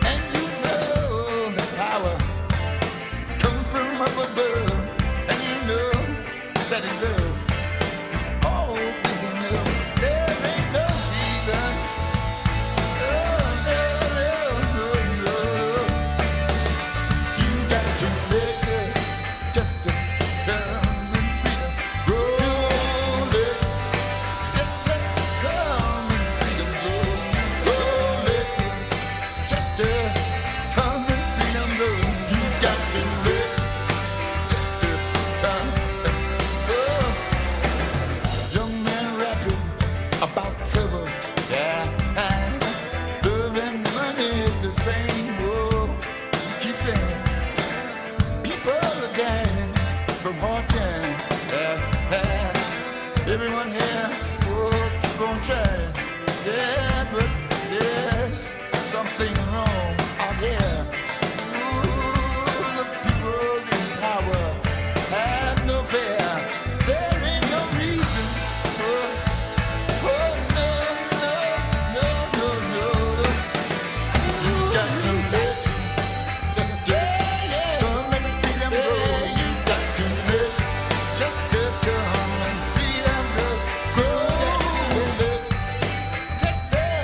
and you know the power comes from up above, and you know that it's love. All thinking of there ain't no reason. Oh, no, no, no, no. You got to let justice come and freedom grow. Let justice come and freedom grow. Oh, let justice come and freedom grow. You got to let justice come and grow. Young man rapping about trouble, yeah. Love and money is the same. Oh, keep saying people are dying from hard time. Everyone here, oh, keep on trying. Yeah, but there's something wrong out here. Ooh, the people in power have no fear. There ain't no reason. Oh, no, no, no, no, no, no. You got to let justice come and freedom grow. You got to let justice come and freedom grow. You got to let justice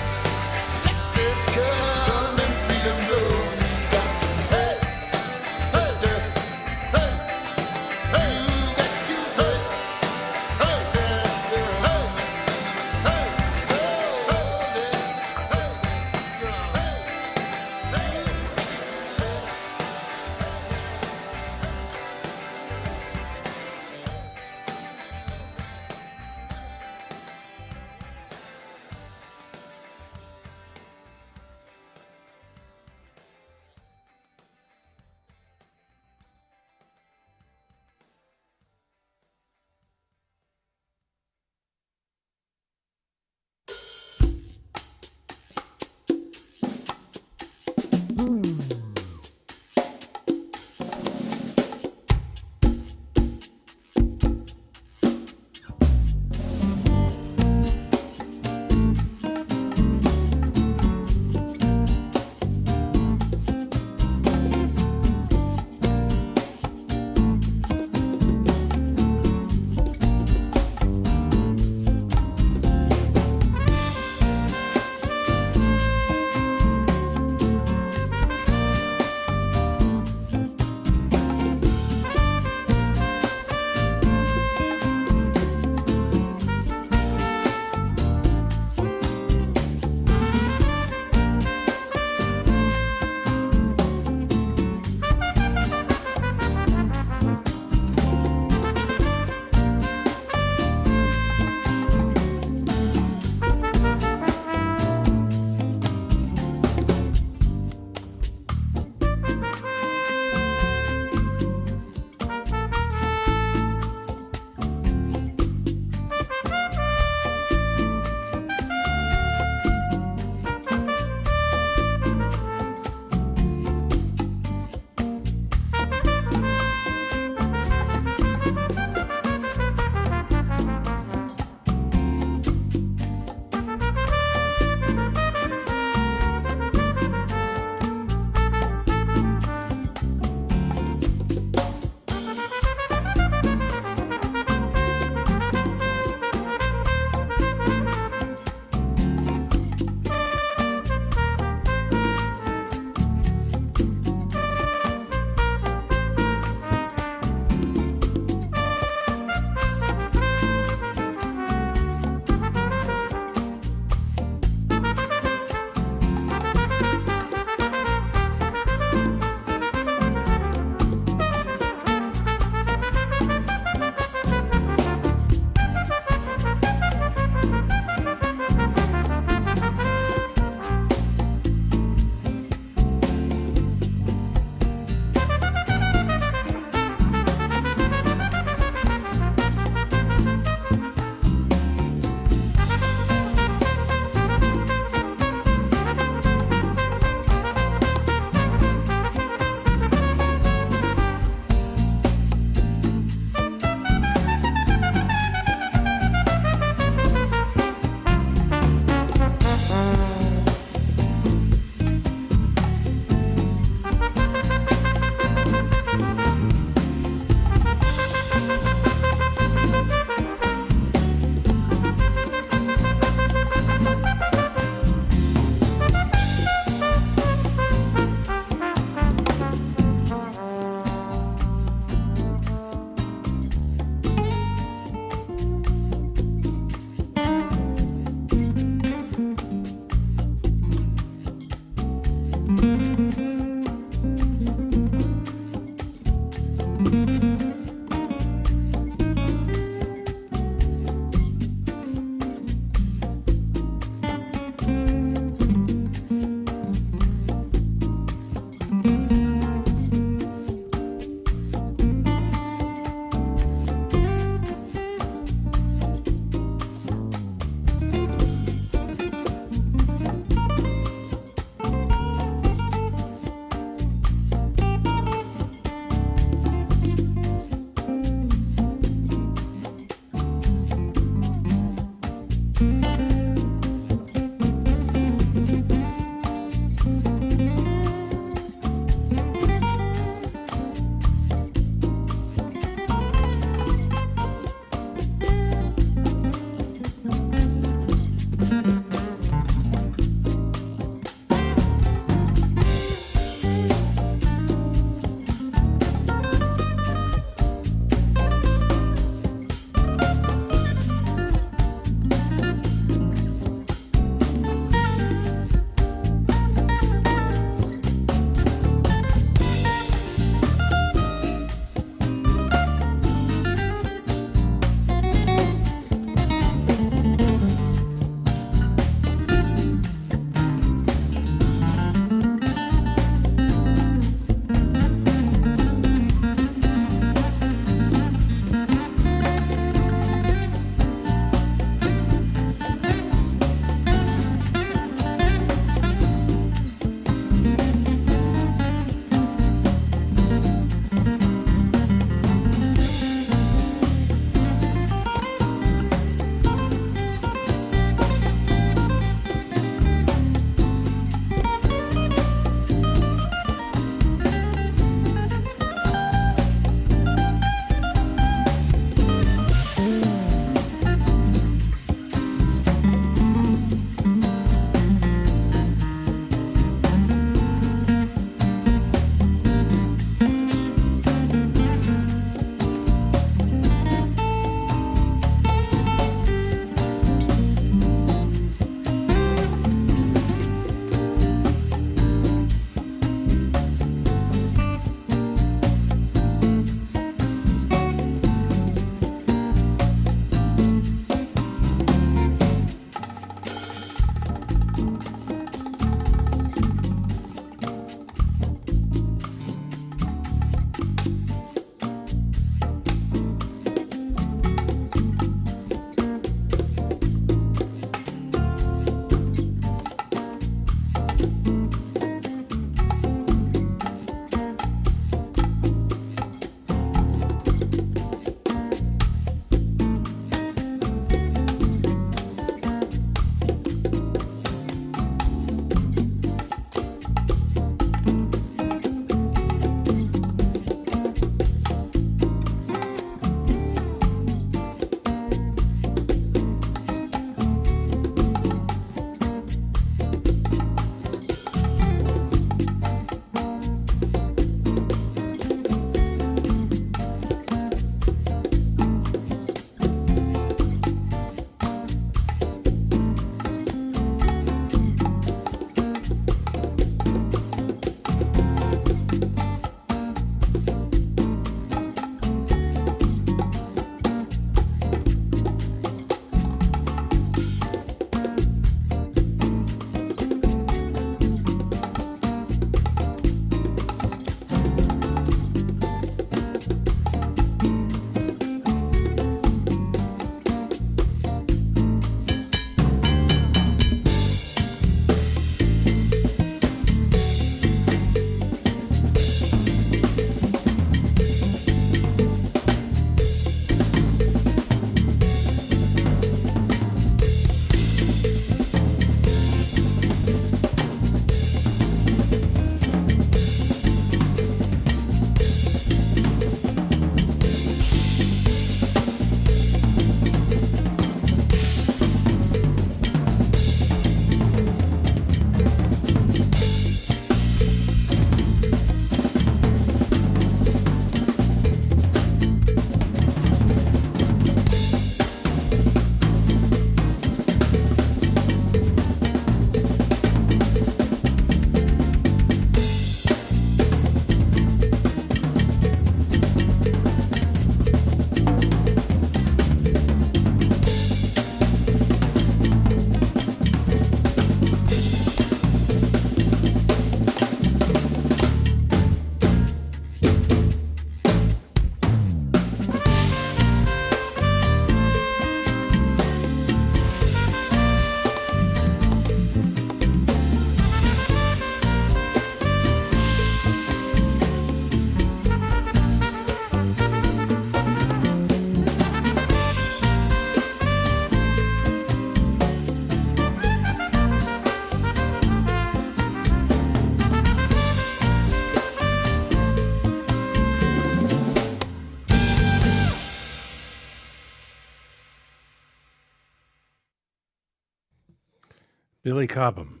Billy Cobham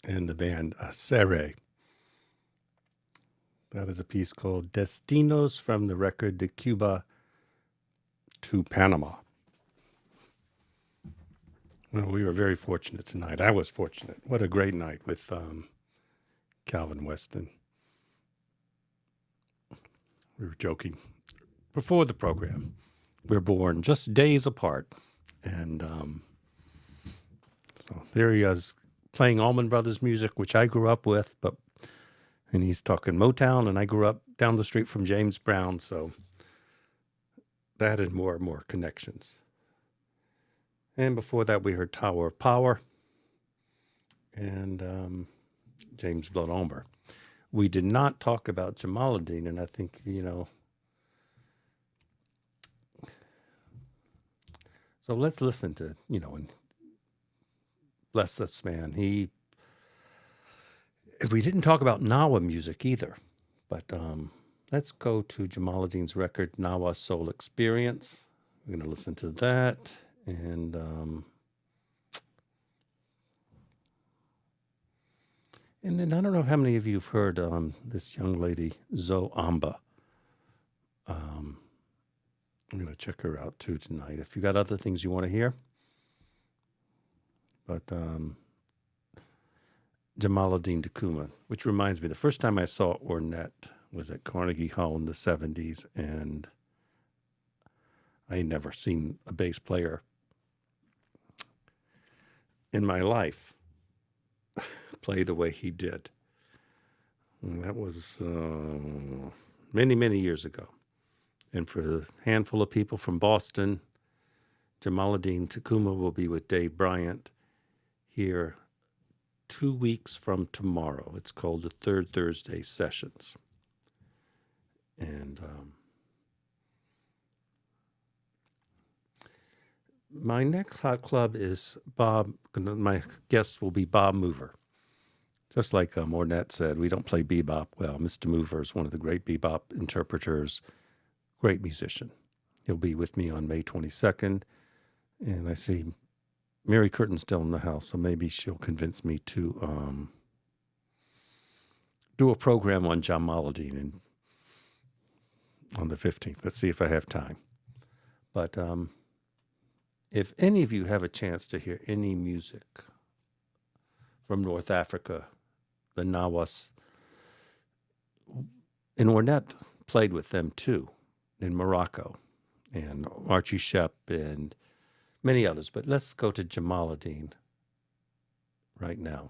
and the band Serre. That is a piece called Destinos from the record De Cuba to Panama. Well, we were very fortunate tonight. I was fortunate. What a great night with Calvin Weston. We were joking before the program. We're born just days apart. And so there he is playing Allman Brothers music, which I grew up with, and he's talking Motown, and I grew up down the street from James Brown, so that and more connections. And before that, we heard Tower of Power and James Blunt Elmer. We did not talk about Jamaluddin, and I think, so let's listen to, and bless this man. We didn't talk about Nawa music either, but let's go to Jamaluddin's record, Nawa Soul Experience. We're going to listen to that. And then I don't know how many of you have heard this young lady, Zoe Amba. I'm going to check her out too tonight. If you got other things you want to hear. But Jamaluddin Dakuma, which reminds me, the first time I saw Ornette was at Carnegie Hall in the 70s, and I had never seen a bass player in my life play the way he did. And that was many, many years ago. And for a handful of people from Boston, Jamaluddin Takuma will be with Dave Bryant here 2 weeks from tomorrow. It's called the Third Thursday Sessions. And my next hot club is Bob. My guest will be Bob Mover. Just like Ornette said, we don't play bebop. Well, Mr. Mover is one of the great bebop interpreters, great musician. He'll be with me on May 22nd. And I see Mary Curtin's still in the house, so maybe she'll convince me to do a program on Jamaluddin on the 15th. Let's see if I have time. But if any of you have a chance to hear any music from North Africa, the Nawas, and Ornette played with them too in Morocco, and Archie Shepp and many others. But let's go to Jamaluddin right now.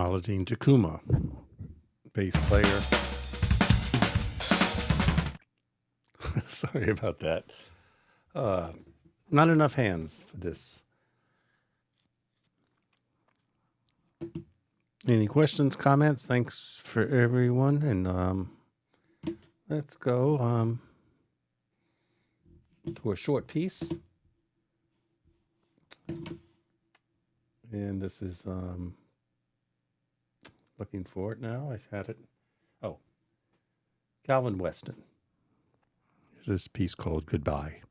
Kamaluddin Takuma, bass player. Sorry about that. Not enough hands for this. Any questions, comments? Thanks for everyone. And let's go to a short piece. And this is looking for it now. I had it. Oh, Calvin Weston. This piece called Goodbye.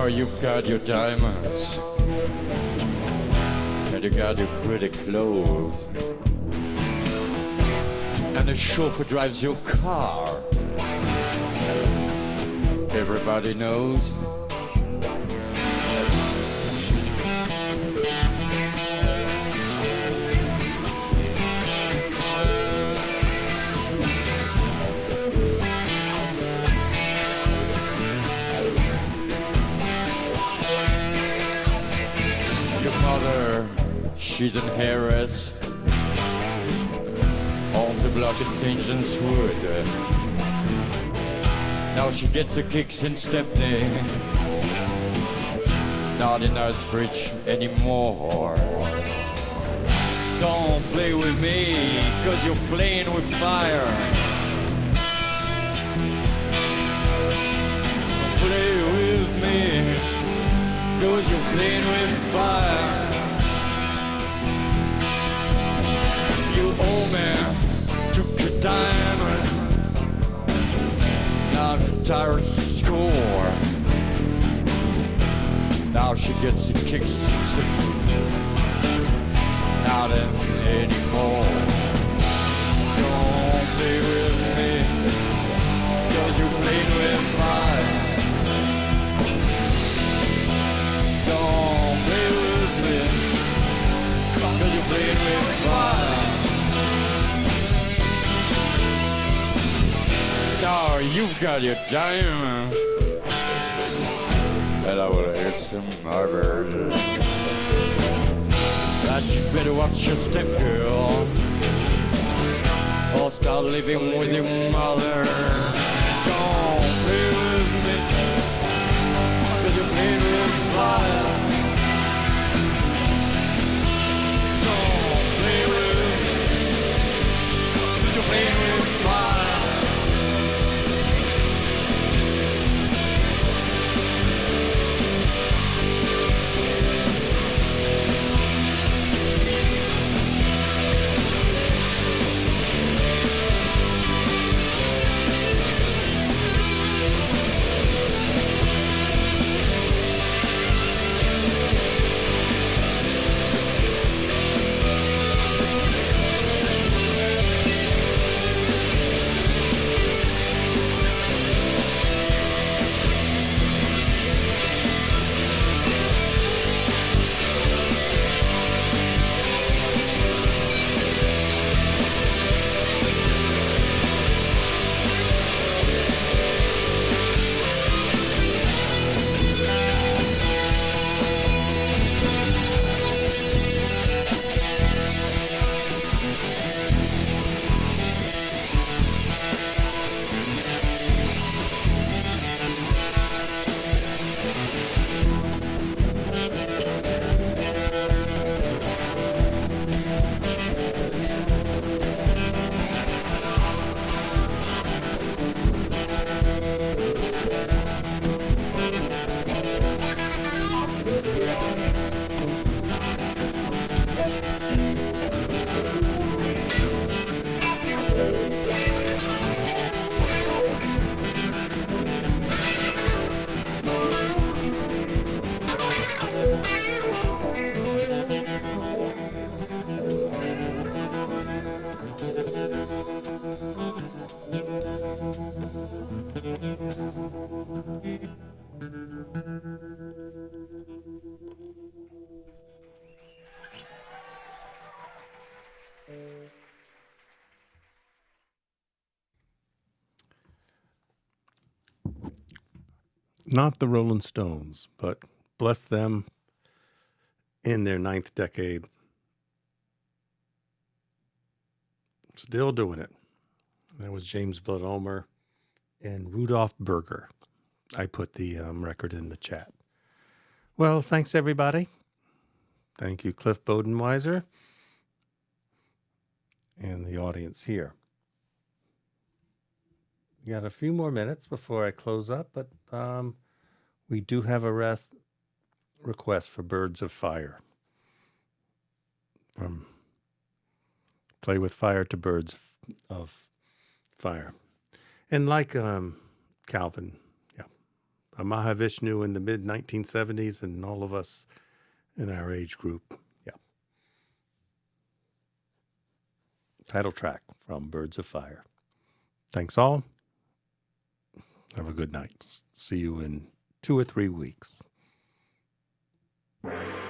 You've got your diamonds and you got your pretty clothes and the chauffeur drives your car. Everybody knows she's in Harris, owns a block in St. John's Wood. Now she gets her kicks in Stepney, not in Knightsbridge anymore. Don't play with me, 'cause you're playing with fire. playing with fire. You old man took your diamond. Now the tires score. Now she gets the kicks. Not anymore. Don't play with me, 'cause you played with fire. Don't play with me, 'cause you played with fire. Now you've got your diamond, and I will hit some other. That you better watch your step, girl, or start living with your mother. Don't play with me, 'cause you played with fire. Don't play with me, 'cause you played with fire. Not the Rolling Stones, but bless them in their 9th decade. Still doing it. That was James Blodomer and Rudolph Berger. I put the record in the chat. Well, thanks, everybody. Thank you, Cliff Bodenweiser, and the audience here. We got a few more minutes before I close up, but we do have a request for Birds of Fire. From Play with Fire to Birds of Fire. And like Calvin, yeah, Mahavishnu in the mid-1970s and all of us in our age group, yeah. Title track from Birds of Fire. Thanks all. Have a good night. See you in 2 or 3 weeks. Right.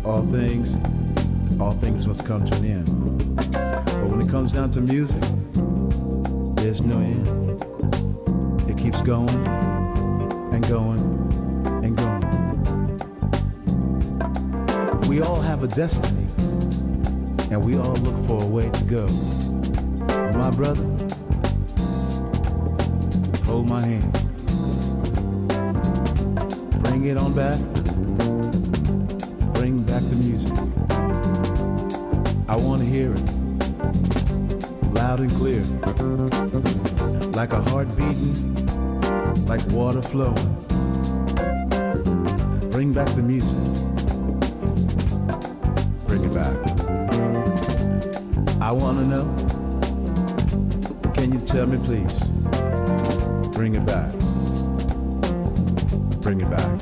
all things must come to an end. But when it comes down to music, there's no end. It keeps going and going and going. We all have a destiny, and we all look for a way to go. My brother, hold my hand. Bring it on back. Bring back the music. I want to hear it loud and clear, like a heart beating, like water flowing. Bring back the music. Bring it back. I want to know. Can you tell me, please? Bring it back. Bring it back.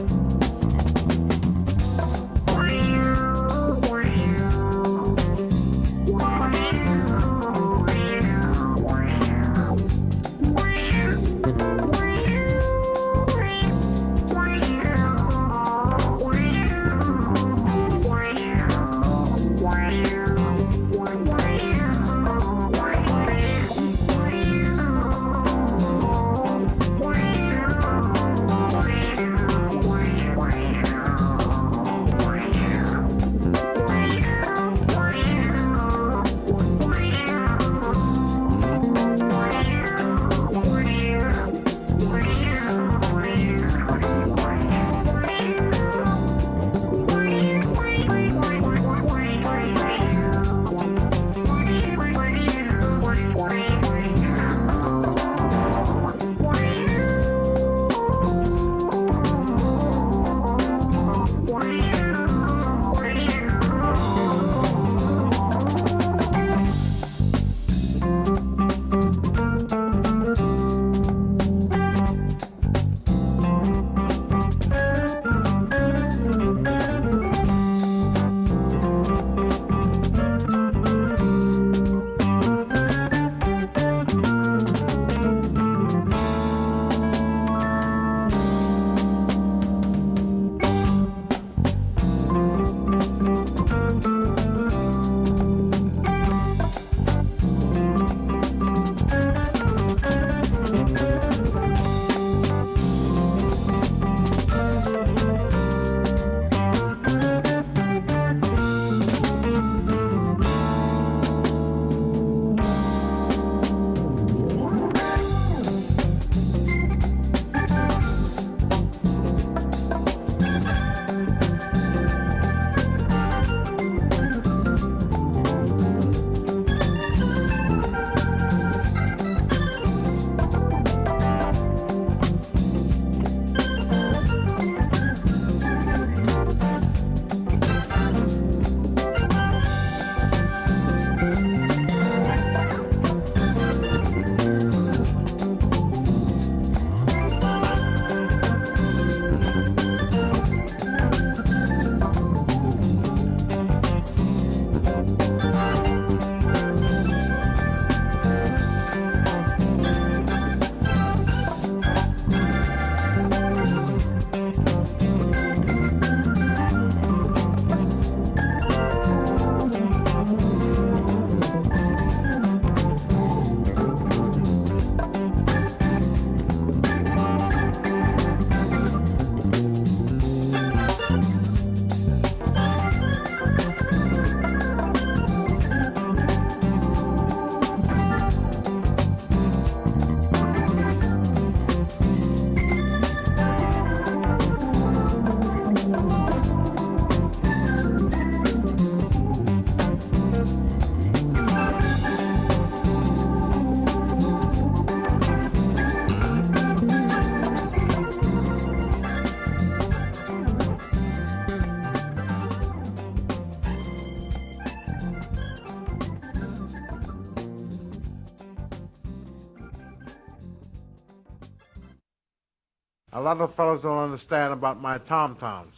A lot of fellows don't understand about my tom-toms,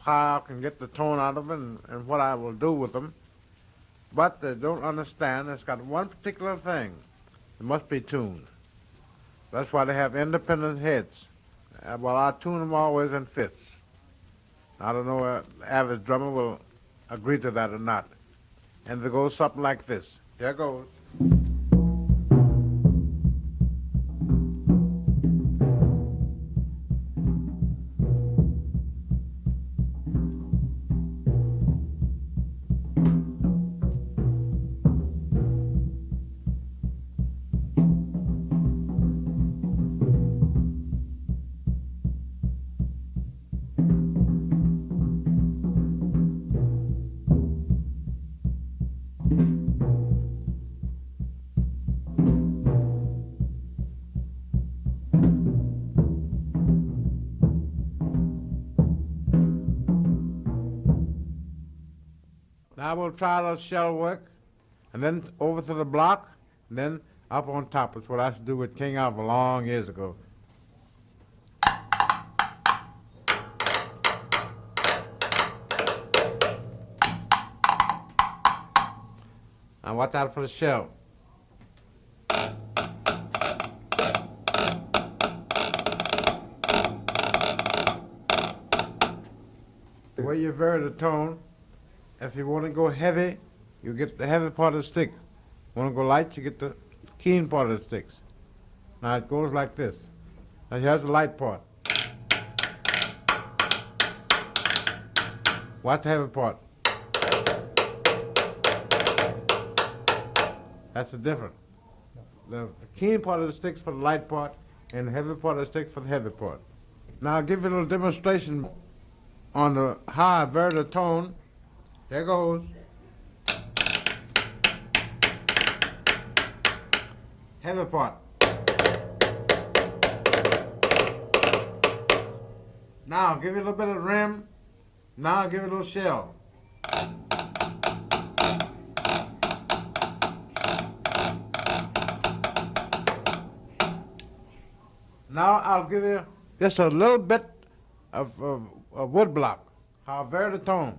how I can get the tone out of them and what I will do with them. But they don't understand it's got one particular thing. It must be tuned. That's why they have independent heads. Well, I tune them always in fifths. I don't know the average drummer will agree to that or not. And it goes something like this. Here goes. Now we'll try the shell work, and then over to the block, and then up on top. It's what I used to do with King Alva long years ago. Now watch out for the shell. Where you vary the tone, if you want to go heavy, you get the heavy part of the stick. Want to go light, you get the keen part of the sticks. Now it goes like this. Now here's the light part. Watch the heavy part. That's the difference. The keen part of the sticks for the light part, and the heavy part of the stick for the heavy part. Now I'll give you a little demonstration on the how I vary the tone. There goes. Heavy part. Now I'll give you a little bit of rim. Now I'll give you a little shell. Now I'll give you just a little bit of wood block. I'll vary the tone.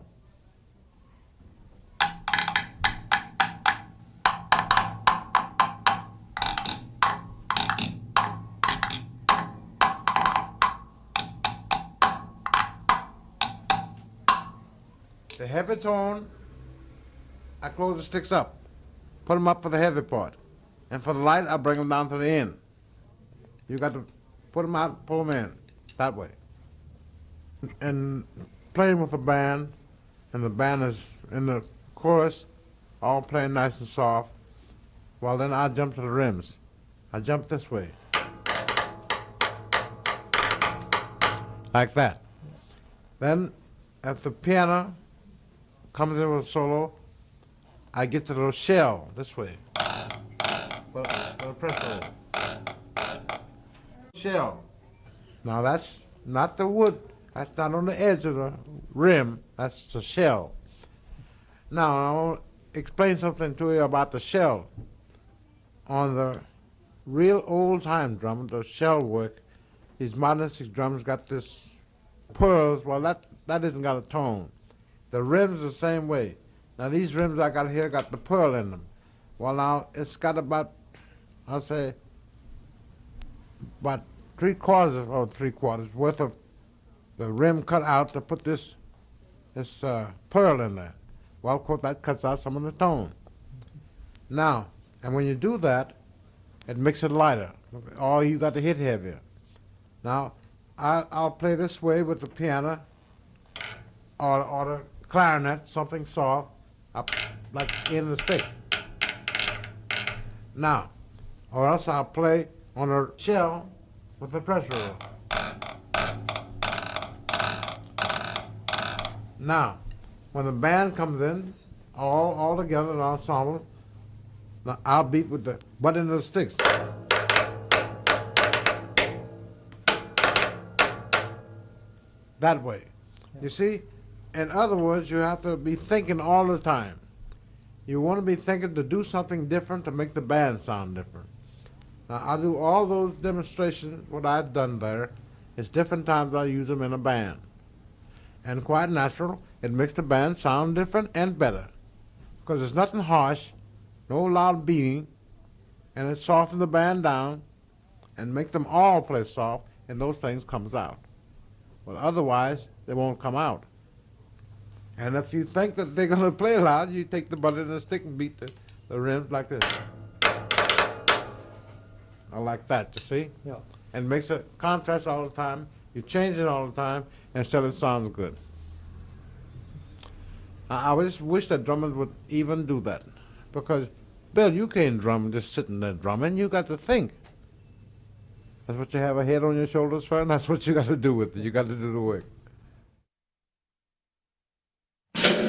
The heavy tone, I close the sticks up, put them up for the heavy part. And for the light, I bring them down to the end. You got to put them out, pull them in, that way. And playing with the band, and the band is in the chorus, all playing nice and soft. Well, then I jump to the rims. I jump this way. Like that. Then, if the piano comes in with a solo, I get to the little shell this way. With a press roll. Shell. Now that's not the wood. That's not on the edge of the rim. That's the shell. Now I'll explain something to you about the shell. On the real old time drum, the shell work, these modernistic drums got this pearls. Well, that isn't got a tone. The rims the same way. Now these rims I got here got the pearl in them. Well, now it's got about, I'll say, about 3/4 worth of the rim cut out to put this pearl in there. Well, of course, that cuts out some of the tone. Now, and when you do that, it makes it lighter. Oh, you got to hit heavier. Now, I'll play this way with the piano or the clarinet, something soft, up like in the stick. Now, or else I'll play on a shell with the pressure roll. Now, when the band comes in, all together, an ensemble, now I'll beat with the butt end of the sticks. That way. You see? In other words, you have to be thinking all the time. You want to be thinking to do something different to make the band sound different. Now, I do all those demonstrations, what I've done there, is different times I use them in a band. And quite natural, it makes the band sound different and better. Because there's nothing harsh, no loud beating, and it softens the band down and make them all play soft, and those things comes out. But otherwise, they won't come out. And if you think that they're going to play loud, you take the bullet and the stick and beat the rims like this. I like that, you see? Yeah. And makes a contrast all the time. You change it all the time, and still it sounds good. I just wish that drummers would even do that. Because, Bill, you can't drum just sitting there drumming. You got to think. That's what you have a head on your shoulders for, and that's what you got to do with it. You got to do the work.